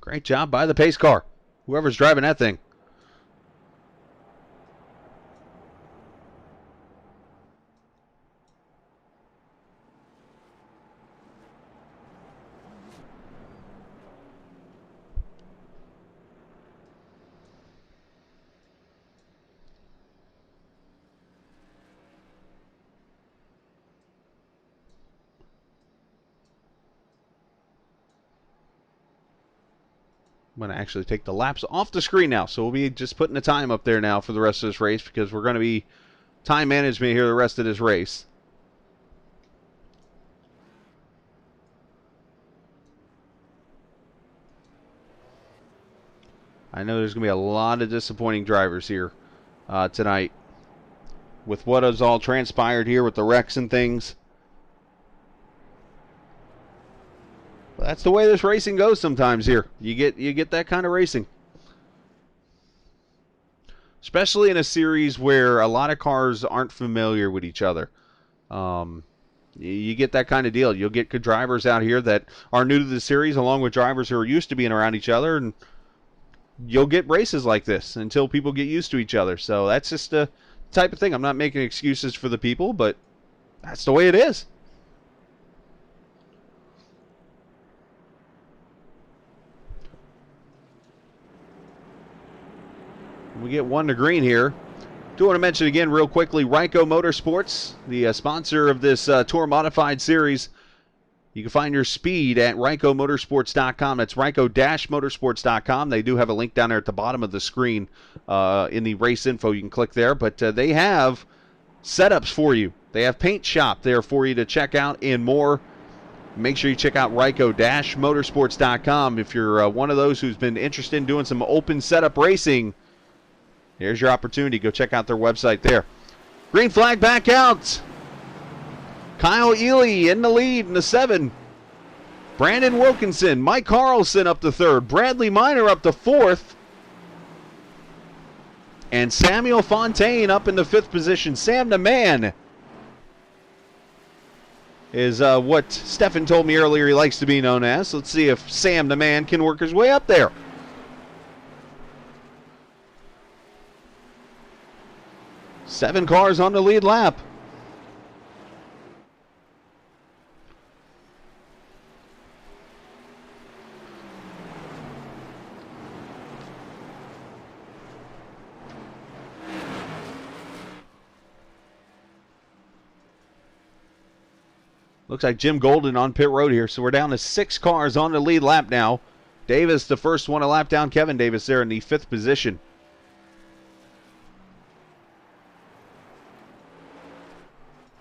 Great job by the pace car. Whoever's driving that thing. I'm going to actually take the laps off the screen now. So we'll be just putting the time up there now for the rest of this race because we're going to be time management here the rest of this race. I know there's going to be a lot of disappointing drivers here tonight with what has all transpired here with the wrecks and things. But that's the way this racing goes sometimes here. You get that kind of racing. Especially in a series where a lot of cars aren't familiar with each other. You get that kind of deal. You'll get good drivers out here that are new to the series along with drivers who are used to being around each other, and you'll get races like this until people get used to each other. So that's just a type of thing. I'm not making excuses for the people, but that's the way it is. We get 1 to green here. Do want to mention again real quickly, Ryco Motorsports, the sponsor of this Tour Modified series. You can find your speed at RycoMotorsports.com. That's Ryco-Motorsports.com. They do have a link down there at the bottom of the screen in the race info. You can click there. But they have setups for you. They have paint shop there for you to check out and more. Make sure you check out Ryco-Motorsports.com. If you're one of those who's been interested in doing some open setup racing, here's your opportunity. Go check out their website there. Green flag back out. Kyle Ely in the lead in the 7. Brandon Wilkinson, Mike Carlson up to 3rd. Bradley Minor up to 4th. And Samuel Fontaine up in the 5th position. Sam the Man is what Stefan told me earlier he likes to be known as. Let's see if Sam the Man can work his way up there. Seven cars on the lead lap. Looks like Jim Golden on pit road here, so we're down to 6 cars on the lead lap now. Davis, the first one to lap down. Kevin Davis there in the 5th position.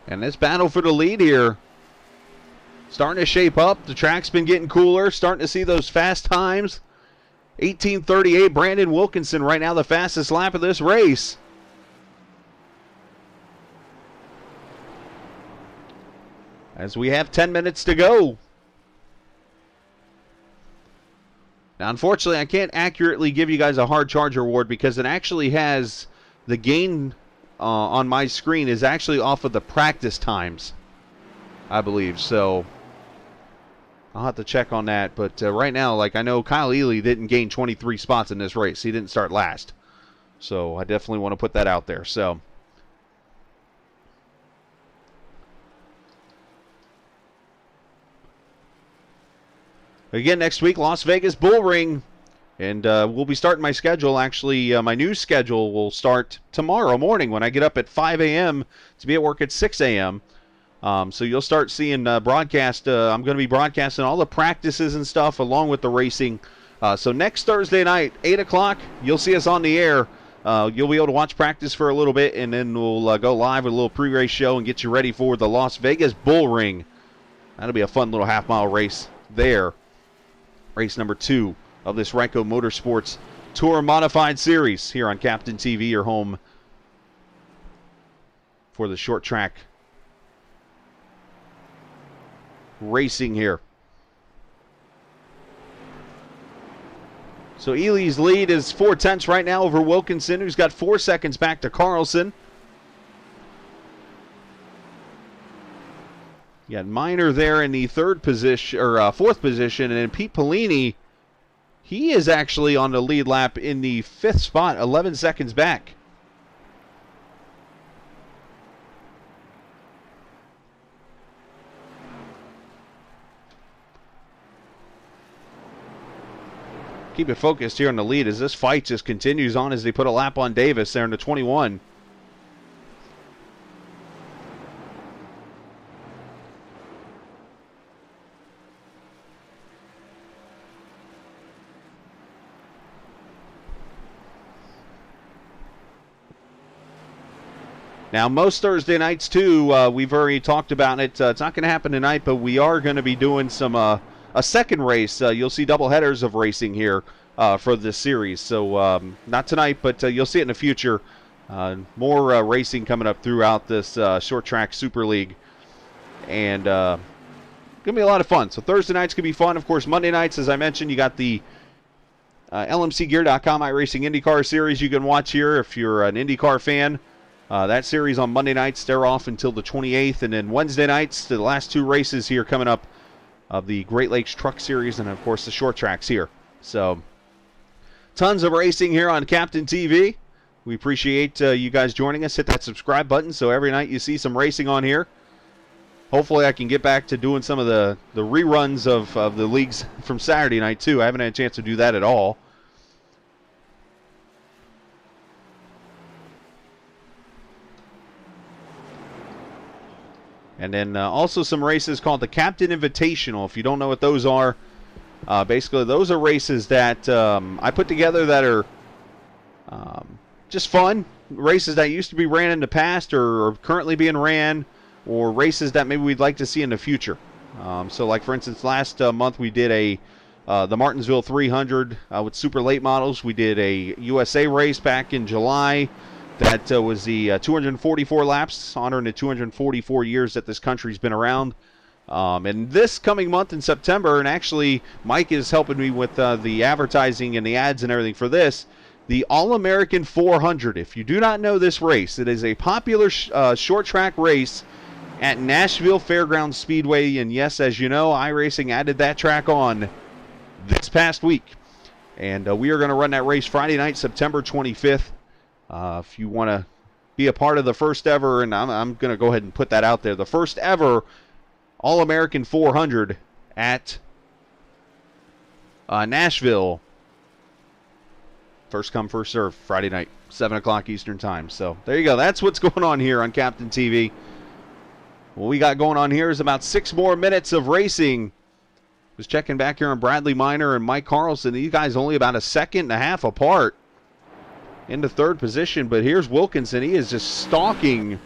And this battle for the lead here starting to shape up. The track's been getting cooler, starting to see those fast times. 18:38, Brandon Wilkinson right now the fastest lap of this race. As we have 10 minutes to go. Now, unfortunately, I can't accurately give you guys a hard charger award because it actually has the gain on my screen is actually off of the practice times, I believe. So I'll have to check on that. But right now, like I know Kyle Ely didn't gain 23 spots in this race. He didn't start last. So I definitely want to put that out there. So again, next week, Las Vegas Bull Ring. And we'll be starting my schedule. Actually, my new schedule will start tomorrow morning when I get up at 5 a.m. to be at work at 6 a.m. So you'll start seeing broadcast. I'm going to be broadcasting all the practices and stuff along with the racing. So next Thursday night, 8 o'clock, you'll see us on the air. You'll be able to watch practice for a little bit, and then we'll go live with a little pre-race show and get you ready for the Las Vegas Bull Ring. That'll be a fun little half-mile race there. Race number 2 of this Ryco Motorsports Tour Modified Series here on Captain TV, your home for the short track racing here. So Ely's lead is 4/10 right now over Wilkinson, who's got 4 seconds back to Carlson. You got Minor there in the 3rd position, or 4th position, and then Pete Pellini, he is actually on the lead lap in the 5th spot, 11 seconds back. Keep it focused here on the lead as this fight just continues on as they put a lap on Davis there in the 21. Now, most Thursday nights, too, we've already talked about it. It's not going to happen tonight, but we are going to be doing some a second race. You'll see double headers of racing here for this series. So not tonight, but you'll see it in the future. More racing coming up throughout this short track Super League. And going to be a lot of fun. So Thursday nights could be fun. Of course, Monday nights, as I mentioned, you got the LMCgear.com iRacing IndyCar series you can watch here if you're an IndyCar fan. That series on Monday nights, they're off until the 28th. And then Wednesday nights, the last 2 races here coming up of the Great Lakes Truck Series and, of course, the short tracks here. So tons of racing here on Captain TV. We appreciate you guys joining us. Hit that subscribe button so every night you see some racing on here. Hopefully I can get back to doing some of the reruns of the leagues from Saturday night, too. I haven't had a chance to do that at all. And then also some races called the Captain Invitational. If you don't know what those are, basically those are races that I put together that are just fun. Races that used to be ran in the past or are currently being ran, or races that maybe we'd like to see in the future. So like for instance, last month we did the Martinsville 300 with super late models. We did a USA race back in July. That was the 244 laps, honoring the 244 years that this country's been around. And this coming month in September, and actually Mike is helping me with the advertising and the ads and everything for this, the All-American 400. If you do not know this race, it is a popular short track race, at Nashville Fairgrounds Speedway. And yes, as you know, iRacing added that track on this past week. And we are going to run that race Friday night, September 25th. If you want to be a part of the first ever, and I'm going to go ahead and put that out there, the first ever All-American 400 at Nashville. First come, first serve, Friday night, 7 o'clock Eastern time. So there you go. That's what's going on here on Captain TV. What we got going on here is about 6 more minutes of racing. Was checking back here on Bradley Minor and Mike Carlson. These guys only about a second and a half apart into third position. But here's Wilkinson. He is just stalking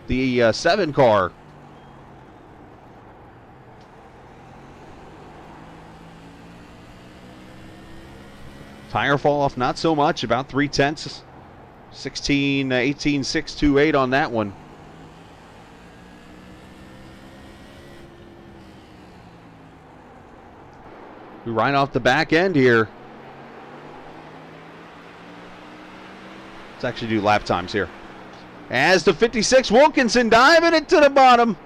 the 7 car. Tire fall off not so much, about 3/10. 16, 18, 6, 2, 8 on that one. Right off the back end here. Let's actually do lap times here. As the 56, Wilkinson diving it to the bottom.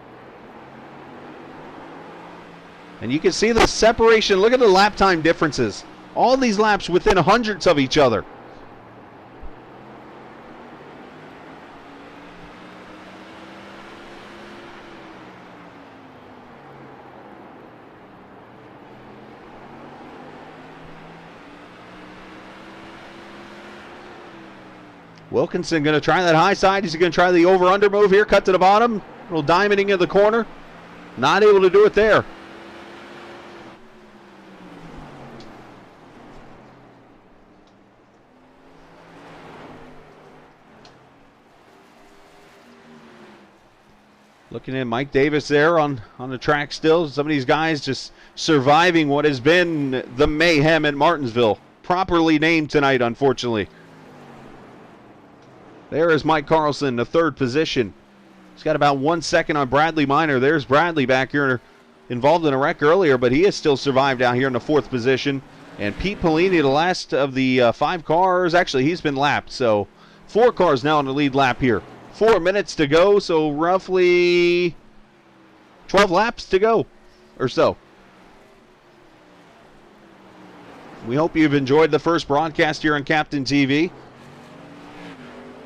And you can see the separation. Look at the lap time differences. All these laps within hundredths of each other. Wilkinson going to try that high side. He's going to try the over-under move here. Cut to the bottom. A little diamonding in the corner. Not able to do it there. Looking at Mike Davis there on the track still. Some of these guys just surviving what has been the Mayhem at Martinsville. Properly named tonight, unfortunately. There is Mike Carlson, the third position. He's got about 1 second on Bradley Minor. There's Bradley back here involved in a wreck earlier, but he has still survived out here in the fourth position. And Pete Pellini, the last of the 5 cars, actually he's been lapped. So 4 cars now in the lead lap here. 4 minutes to go, so roughly 12 laps to go or so. We hope you've enjoyed the first broadcast here on Captain TV.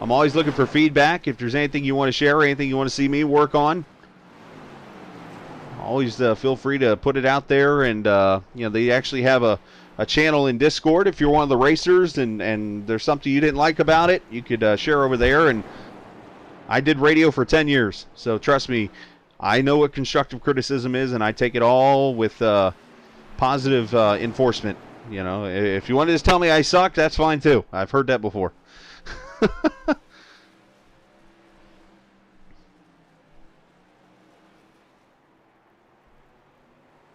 I'm always looking for feedback. If there's anything you want to share, anything you want to see me work on, always feel free to put it out there. And they actually have a channel in Discord. If you're one of the racers and there's something you didn't like about it, you could share over there. And I did radio for 10 years, so trust me, I know what constructive criticism is, and I take it all with positive enforcement. You know, if you want to just tell me I suck, that's fine too. I've heard that before.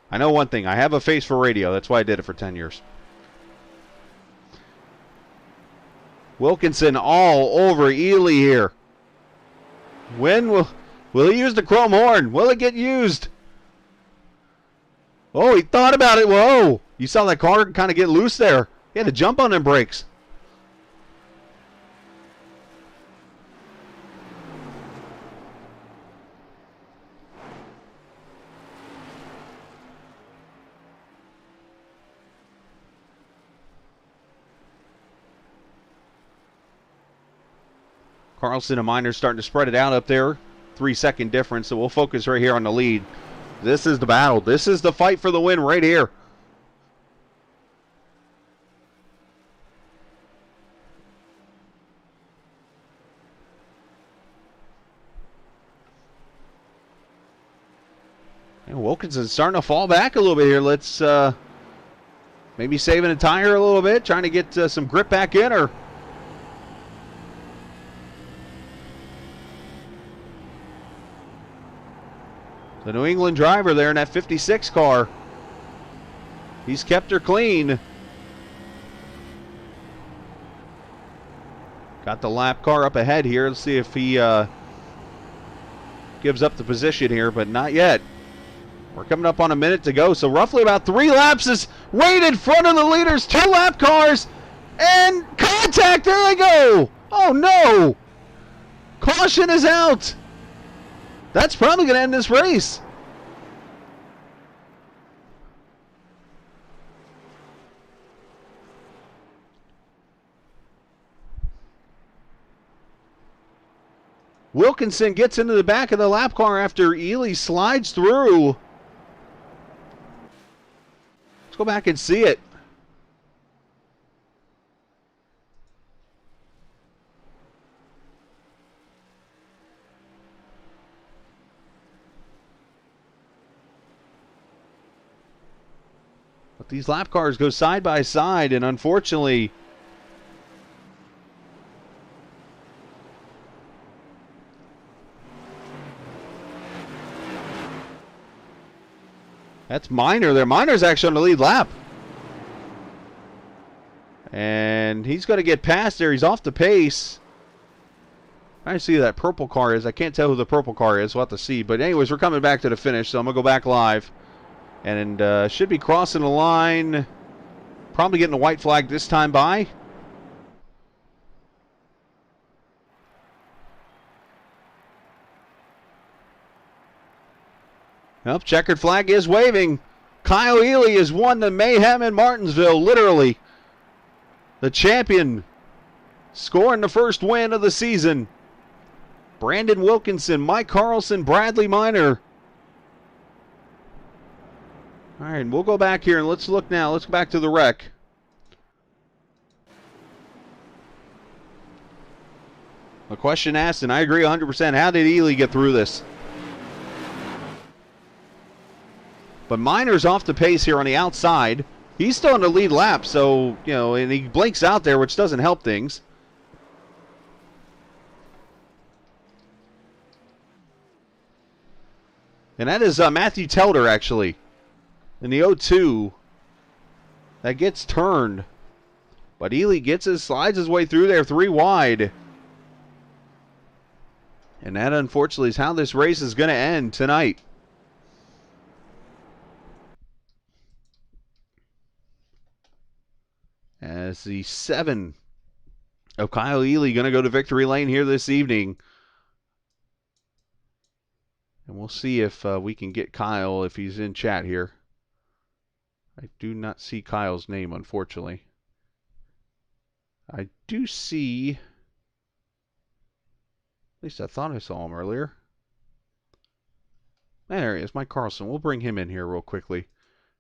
I know one thing. I have a face for radio. That's why I did it for 10 years. Wilkinson all over Ely here. When will he use the chrome horn? Will it get used? Oh, he thought about it. Whoa. You saw that car kind of get loose there. He had to jump on them brakes. Carlson and Minor starting to spread it out up there. 3-second difference, so we'll focus right here on the lead. This is the battle. This is the fight for the win right here. And Wilkinson's starting to fall back a little bit here. Let's maybe saving a tire a little bit, trying to get some grip back in, or the New England driver there in that 56 car. He's kept her clean. Got the lap car up ahead here. Let's see if he gives up the position here, but not yet. We're coming up on a minute to go, so roughly about 3 laps is right in front of the leaders. 2 lap cars, and contact. There they go. Oh, no. Caution is out. That's probably going to end this race. Wilkinson gets into the back of the lap car after Ely slides through. Let's go back and see it. But these lap cars go side by side, and unfortunately, that's Minor there. Minor's actually on the lead lap. And he's going to get past there. He's off the pace. I see who that purple car is. I can't tell who the purple car is. We'll have to see. But anyways, we're coming back to the finish, so I'm going to go back live. And should be crossing the line. Probably getting a white flag this time by. Nope, checkered flag is waving. Kyle Ely has won the Mayhem in Martinsville, literally. The champion scoring the first win of the season. Brandon Wilkinson, Mike Carlson, Bradley Minor. All right, we'll go back here and let's look now. Let's go back to the wreck. A question asked, and I agree 100%. How did Ely get through this? But Minor's off the pace here on the outside. He's still in the lead lap, so, you know, and he blinks out there, which doesn't help things. And that is Matthew Telder, actually, in the 0-2. That gets turned. But Ely slides his way through there, 3 wide. And that, unfortunately, is how this race is going to end tonight. As the 7 of Kyle Ely going to go to victory lane here this evening. And we'll see if we can get Kyle, if he's in chat here. I do not see Kyle's name, unfortunately. I do see, at least I thought I saw him earlier. There he is, Mike Carlson. We'll bring him in here real quickly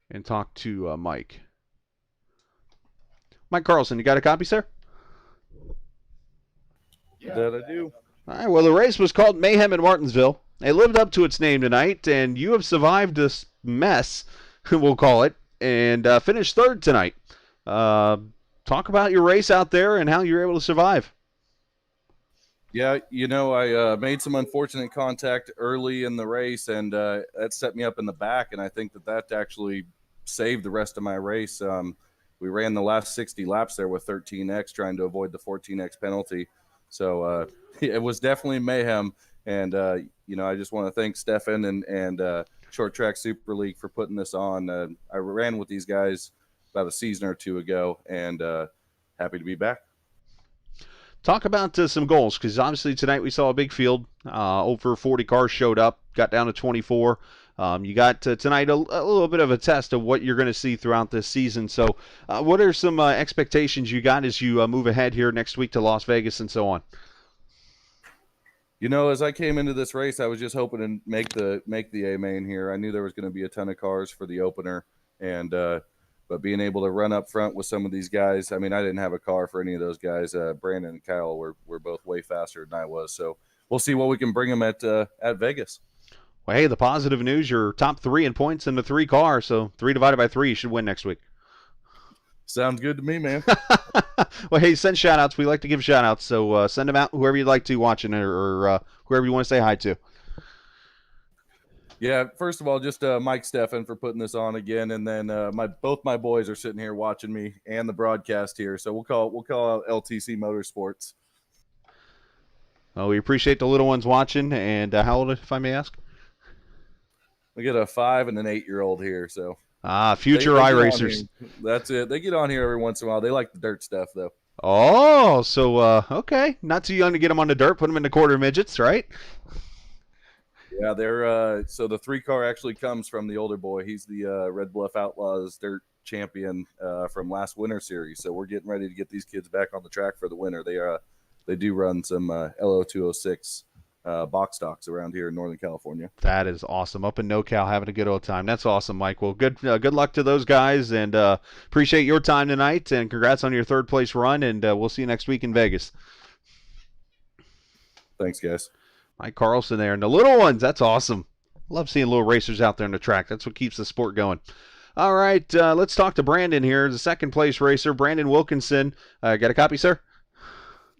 and talk to Mike. Mike Carlson, you got a copy, sir? Yeah, that I do. All right, well, the race was called Mayhem in Martinsville. It lived up to its name tonight, and you have survived this mess, we'll call it, and finished 3rd tonight. Talk about your race out there and how you were able to survive. Yeah, you know, I made some unfortunate contact early in the race, and that set me up in the back, and I think that actually saved the rest of my race. We ran the last 60 laps there with 13X, trying to avoid the 14X penalty. So it was definitely mayhem. And, you know, I just want to thank Stefan and Short Track Super League for putting this on. I ran with these guys about a season or 2 ago, and happy to be back. Talk about some goals, because obviously tonight we saw a big field. Over 40 cars showed up, got down to 24. You got tonight a little bit of a test of what you're going to see throughout this season. So what are some expectations you got as you move ahead here next week to Las Vegas and so on? You know, as I came into this race, I was just hoping to make the A main here. I knew there was going to be a ton of cars for the opener, and but being able to run up front with some of these guys, I mean, I didn't have a car for any of those guys. Brandon and Kyle were both way faster than I was, so we'll see what we can bring them at Vegas. Well, hey, the positive news, you're top 3 in points in the 3 car, so 3 divided by 3, you should win next week. Sounds good to me, man. Well, hey, send shout-outs. We like to give shout-outs, so send them out whoever you'd like to watching or whoever you want to say hi to. Yeah, first of all, just Mike Steffen for putting this on again, and then both my boys are sitting here watching me and the broadcast here, so we'll call out LTC Motorsports. Well, we appreciate the little ones watching, and how old, if I may ask? We got a 5 and an 8-year-old here, so future iRacers. That's it. They get on here every once in a while. They like the dirt stuff, though. Oh, so okay, not too young to get them on the dirt. Put them in the quarter midgets, right? Yeah, they're so the 3-car actually comes from the older boy. He's the Red Bluff Outlaws dirt champion from last winter series. So we're getting ready to get these kids back on the track for the winter. They do run some LO206 box stocks around here in Northern California. That is awesome. Up in NoCal, having a good old time. That's awesome, Mike. Well, good luck to those guys, and appreciate your time tonight. And congrats on your third place run. And we'll see you next week in Vegas. Thanks, guys. Mike Carlson there, and the little ones. That's awesome. Love seeing little racers out there on the track. That's what keeps the sport going. All right, let's talk to Brandon here, the second place racer, Brandon Wilkinson. Got a copy, sir?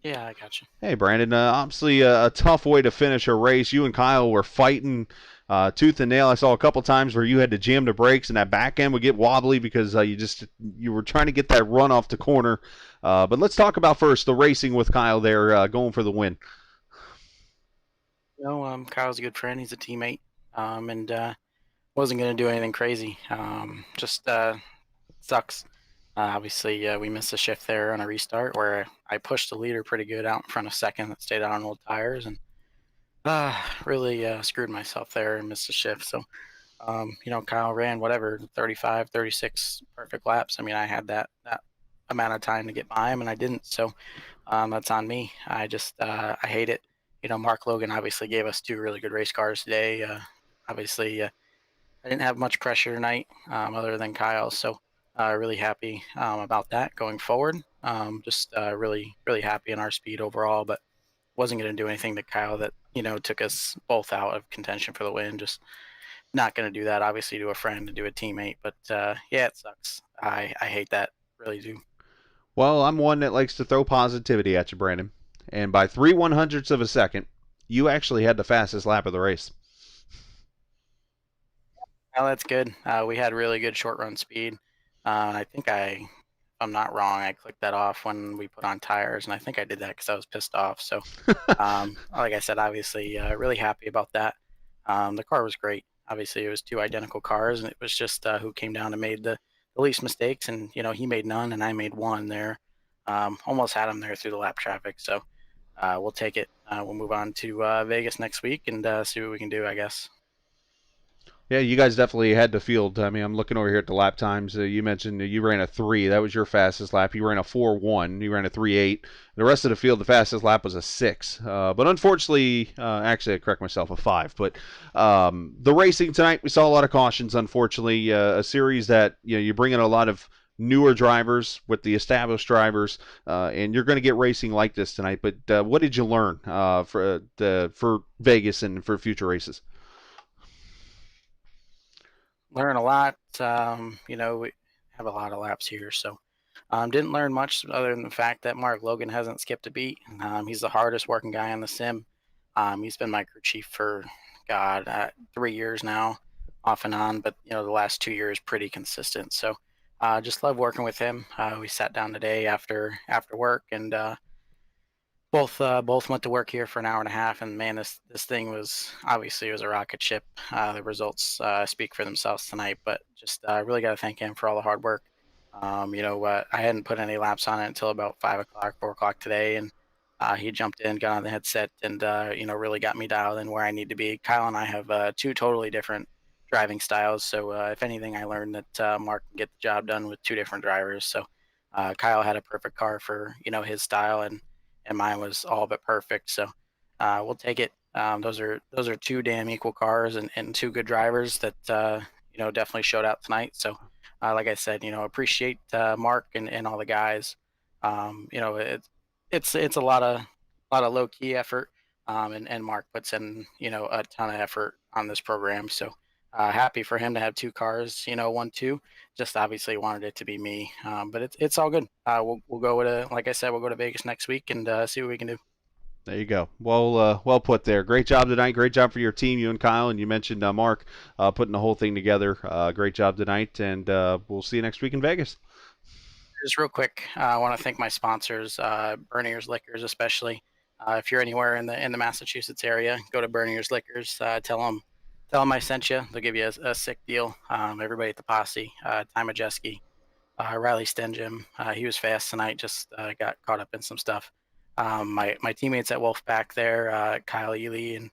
Yeah, I got you. Hey, Brandon. Obviously a tough way to finish a race. You and Kyle were fighting tooth and nail. I saw a couple times where you had to jam the brakes and that back end would get wobbly because you were trying to get that run off the corner. But let's talk about first the racing with Kyle there, going for the win. Kyle's a good friend. He's a teammate, and wasn't going to do anything crazy. Just sucks. Obviously, we missed a shift there on a restart where I pushed the leader pretty good out in front of second that stayed out on old tires, and really screwed myself there and missed a shift. So, Kyle ran 35, 36 perfect laps. I mean, I had that amount of time to get by him, and I didn't. So that's on me. I hate it. Mark Logan obviously gave us 2 really good race cars today. Obviously, I didn't have much pressure tonight other than Kyle. So really happy about that going forward. Really, really happy in our speed overall, but wasn't going to do anything to Kyle that, took us both out of contention for the win. Just not going to do that, obviously, to a friend and to a teammate. But, yeah, it sucks. I hate that. Really do. Well, I'm one that likes to throw positivity at you, Brandon. And by 3/100ths of a second, you actually had the fastest lap of the race. Well, that's good. We had really good short run speed. I think if I'm not wrong, I clicked that off when we put on tires, and I think I did that because I was pissed off. So, like I said, obviously, really happy about that. The car was great. Obviously, it was 2 identical cars, and it was just who came down and made the least mistakes. And, he made none, and I made 1 there. Almost had him there through the lap traffic. So, we'll take it. We'll move on to Vegas next week and see what we can do, I guess. Yeah, you guys definitely had the field. I mean, I'm looking over here at the lap times. You mentioned you ran a 3. That was your fastest lap. You ran a 4.1. You ran a 3.8. The rest of the field, the fastest lap was a 6. But unfortunately, actually, I correct myself, a 5. But the racing tonight, we saw a lot of cautions, unfortunately. A series that, you bring in a lot of newer drivers with the established drivers, and you're going to get racing like this tonight. But what did you learn for Vegas and for future races? Learn a lot. We have a lot of laps here, so didn't learn much other than the fact that Mark Logan hasn't skipped a beat. He's the hardest working guy on the sim. He's been my crew chief for 3 years now, off and on, but the last 2 years pretty consistent. So just love working with him. We sat down today after work, and both went to work here for an hour and a half, and man, this thing was obviously, it was a rocket ship. The results speak for themselves tonight, but just really got to thank him for all the hard work. I hadn't put any laps on it until about 5 o'clock, 4 o'clock today, and he jumped in, got on the headset, and really got me dialed in where I need to be. Kyle and I have 2 totally different driving styles, so if anything, I learned that Mark can get the job done with 2 different drivers. So Kyle had a perfect car for his style, and mine was all but perfect. So we'll take it. Those are 2 damn equal cars and 2 good drivers that definitely showed out tonight. So like I said, appreciate Mark and all the guys. It's a lot of low key effort, and Mark puts in a ton of effort on this program. So happy for him to have 2 cars, 1, 2. Just obviously wanted it to be me, but it's all good. We'll go like I said, we'll go to Vegas next week and see what we can do. There you go. Well put there. Great job tonight. Great job for your team, you and Kyle. And you mentioned Mark putting the whole thing together. Great job tonight, and we'll see you next week in Vegas. Just real quick, I want to thank my sponsors, Bernier's Liquors, especially. If you're anywhere in the Massachusetts area, go to Bernier's Liquors. Tell them I sent you. They'll give you a sick deal. Everybody at the posse, Ty Majeski, Riley Stenjum, he was fast tonight, just got caught up in some stuff. My teammates at Wolfpack there, Kyle Ely and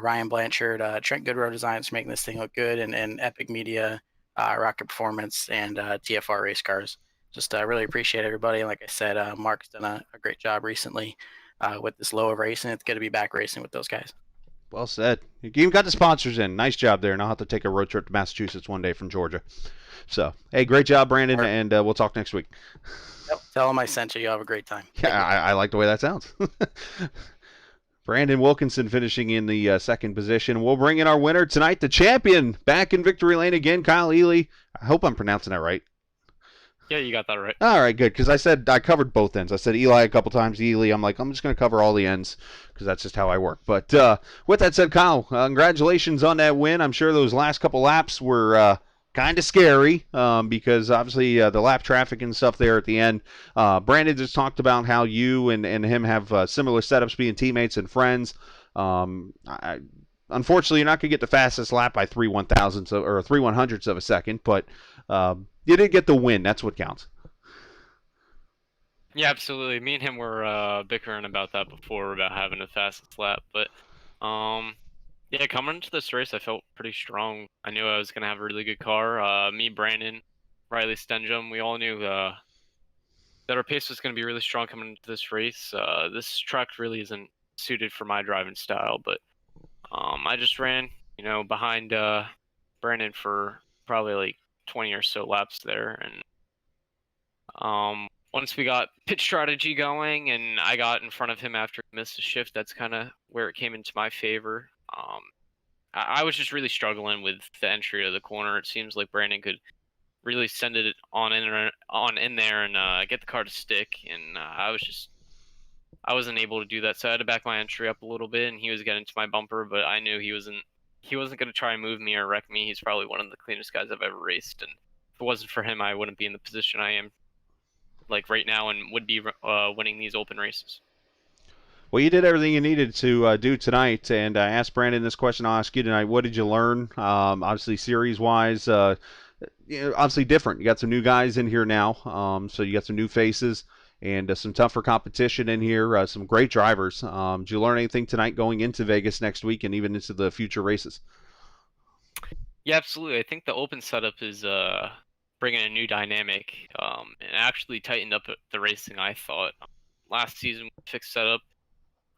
Ryan Blanchard, Trent Goodrow Designs for making this thing look good, and Epic Media, Rocket Performance, and TFR Race Cars. Just really appreciate everybody. Like I said, Mark's done a great job recently with this low of racing. It's good to be back racing with those guys. Well said. You even got the sponsors in. Nice job there, and I'll have to take a road trip to Massachusetts one day from Georgia. So, hey, great job, Brandon, and we'll talk next week. Tell them I sent you. You have a great time. Yeah, I like the way that sounds. Brandon Wilkinson finishing in the second position. We'll bring in our winner tonight, the champion, back in victory lane again, Kyle Ely. I hope I'm pronouncing that right. Yeah, you got that right. All right, good, because I covered both ends. I said Eli a couple times, Ely. I'm like, I'm just going to cover all the ends because that's just how I work. But with that said, Kyle, congratulations on that win. I'm sure those last couple laps were kind of scary because obviously the lap traffic and stuff there at the end. Brandon just talked about how you and him have similar setups, being teammates and friends. Unfortunately, you're not going to get the fastest lap by 3/1000ths or 3/100ths of a second, but you did get the win. That's what counts. Yeah, absolutely. Me and him were bickering about that before, about having the fastest lap. But yeah, coming into this race, I felt pretty strong. I knew I was going to have a really good car. Me, Brandon, Riley Stenjum, we all knew that our pace was going to be really strong coming into this race. This track really isn't suited for my driving style, but I just ran, behind Brandon for probably like 20 or so laps there, and once we got pit strategy going and I got in front of him after he missed a shift, that's kind of where it came into my favor. I was just really struggling with the entry of the corner. It seems like Brandon could really send it on in there and get the car to stick, and I wasn't able to do that, so I had to back my entry up a little bit, and he was getting to my bumper, but I knew he wasn't going to try and move me or wreck me. He's probably one of the cleanest guys I've ever raced, and if it wasn't for him, I wouldn't be in the position I am like right now and would be winning these open races. Well, you did everything you needed to do tonight, and I asked Brandon this question. I'll ask you tonight. What did you learn? Obviously, series-wise, obviously different. You got some new guys in here now, so you got some new faces and some tougher competition in here, some great drivers. Did you learn anything tonight going into Vegas next week and even into the future races? Yeah, absolutely. I think the open setup is bringing a new dynamic and actually tightened up the racing, I thought. Last season, fixed setup.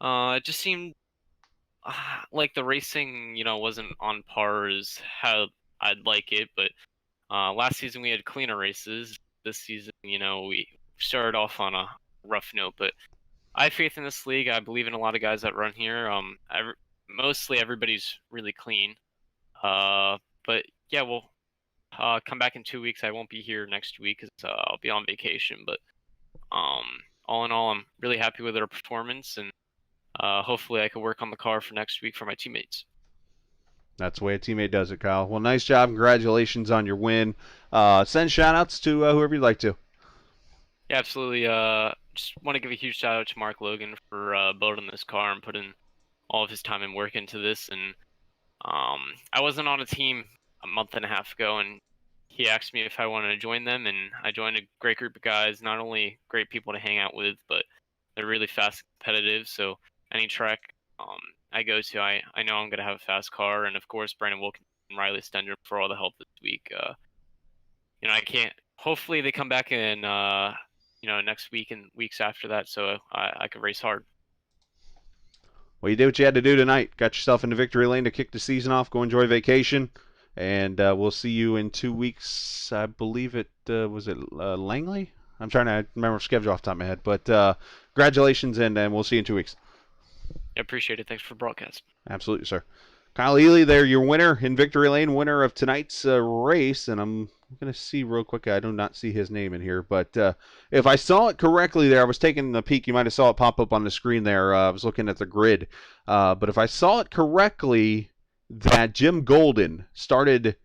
It just seemed like the racing, wasn't on par as how I'd like it, but last season we had cleaner races. This season, we started off on a rough note, but I have faith in this league. I believe in a lot of guys that run here. Mostly everybody's really clean. But yeah, we'll come back in 2 weeks. I won't be here next week because I'll be on vacation. But all in all, I'm really happy with our performance, and hopefully I can work on the car for next week for my teammates. That's the way a teammate does it, Kyle. Well, nice job. Congratulations on your win. Send shout-outs to whoever you'd like to. Yeah, absolutely. Just want to give a huge shout-out to Mark Logan for building this car and putting all of his time and work into this. And I wasn't on a team a month and a half ago, and he asked me if I wanted to join them, and I joined a great group of guys, not only great people to hang out with, but they're really fast and competitive. So any track I go to, I know I'm going to have a fast car. And of course, Brandon Wilkinson and Riley Stenjum for all the help this week. I can't, hopefully they come back in, next week and weeks after that, so I could race hard. Well, you did what you had to do tonight. Got yourself into victory lane to kick the season off. Go enjoy vacation. And we'll see you in 2 weeks. I believe it was Langley? I'm trying to remember the schedule off the top of my head. But congratulations, and we'll see you in 2 weeks. I appreciate it. Thanks for the broadcast. Absolutely, sir. Kyle Ely there, your winner in victory lane, winner of tonight's race. And I'm going to see real quick. I do not see his name in here. But if I saw it correctly there, I was taking a peek. You might have saw it pop up on the screen there. I was looking at the grid. But if I saw it correctly, that Jim Golden started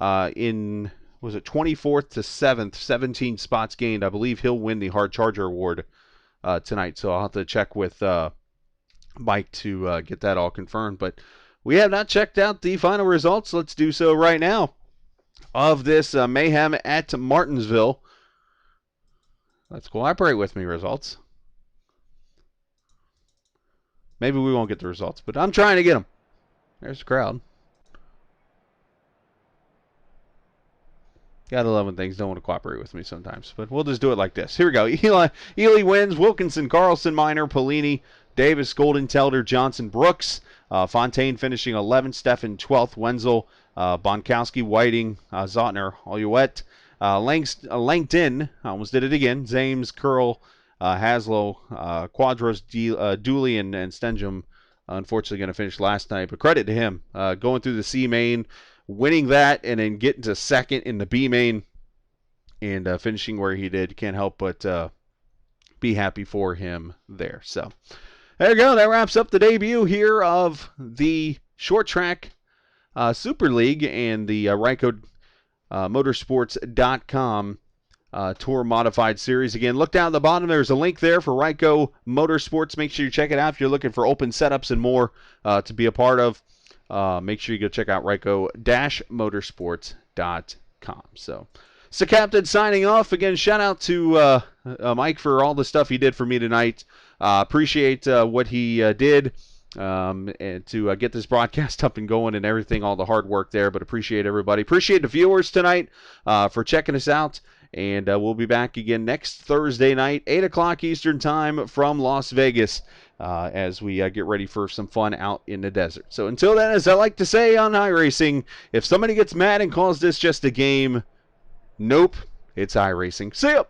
in, was it 24th to 7th, 17 spots gained. I believe he'll win the Hard Charger Award tonight. So I'll have to check with Mike to get that all confirmed. But we have not checked out the final results. Let's do so right now of this Mayhem at Martinsville. Let's cooperate with me, results. Maybe we won't get the results, but I'm trying to get them. There's the crowd. Gotta love when things don't want to cooperate with me sometimes, but we'll just do it like this. Here we go. Ely wins. Wilkinson, Carlson, Minor, Polini, Davis, Golden, Telder, Johnson, Brooks. Fontaine finishing 11th. Steffen 12th. Wenzel, Bonkowski, Whiting, Zotner, Oluet. Langton, almost did it again. Zames, Curl, Haslow, Quadros, Dooley, and Stenjum. Unfortunately, going to finish last night, but credit to him. Going through the C main, winning that, and then getting to second in the B main, and finishing where he did. Can't help but be happy for him there. So there you go. That wraps up the debut here of the short track Super League and the Ryco Motorsports.com Tour Modified Series. Again, look down at the bottom. There's a link there for Ryco Motorsports. Make sure you check it out if you're looking for open setups and more to be a part of. Make sure you go check out Ryco-Motorsports.com. So, it's the captain signing off. Again, shout out to Mike for all the stuff he did for me tonight. Appreciate what he did and to get this broadcast up and going and everything, all the hard work there. But appreciate everybody. Appreciate the viewers tonight for checking us out. And we'll be back again next Thursday night, 8 o'clock Eastern Time from Las Vegas as we get ready for some fun out in the desert. So until then, as I like to say on iRacing, if somebody gets mad and calls this just a game, nope, it's iRacing. See ya!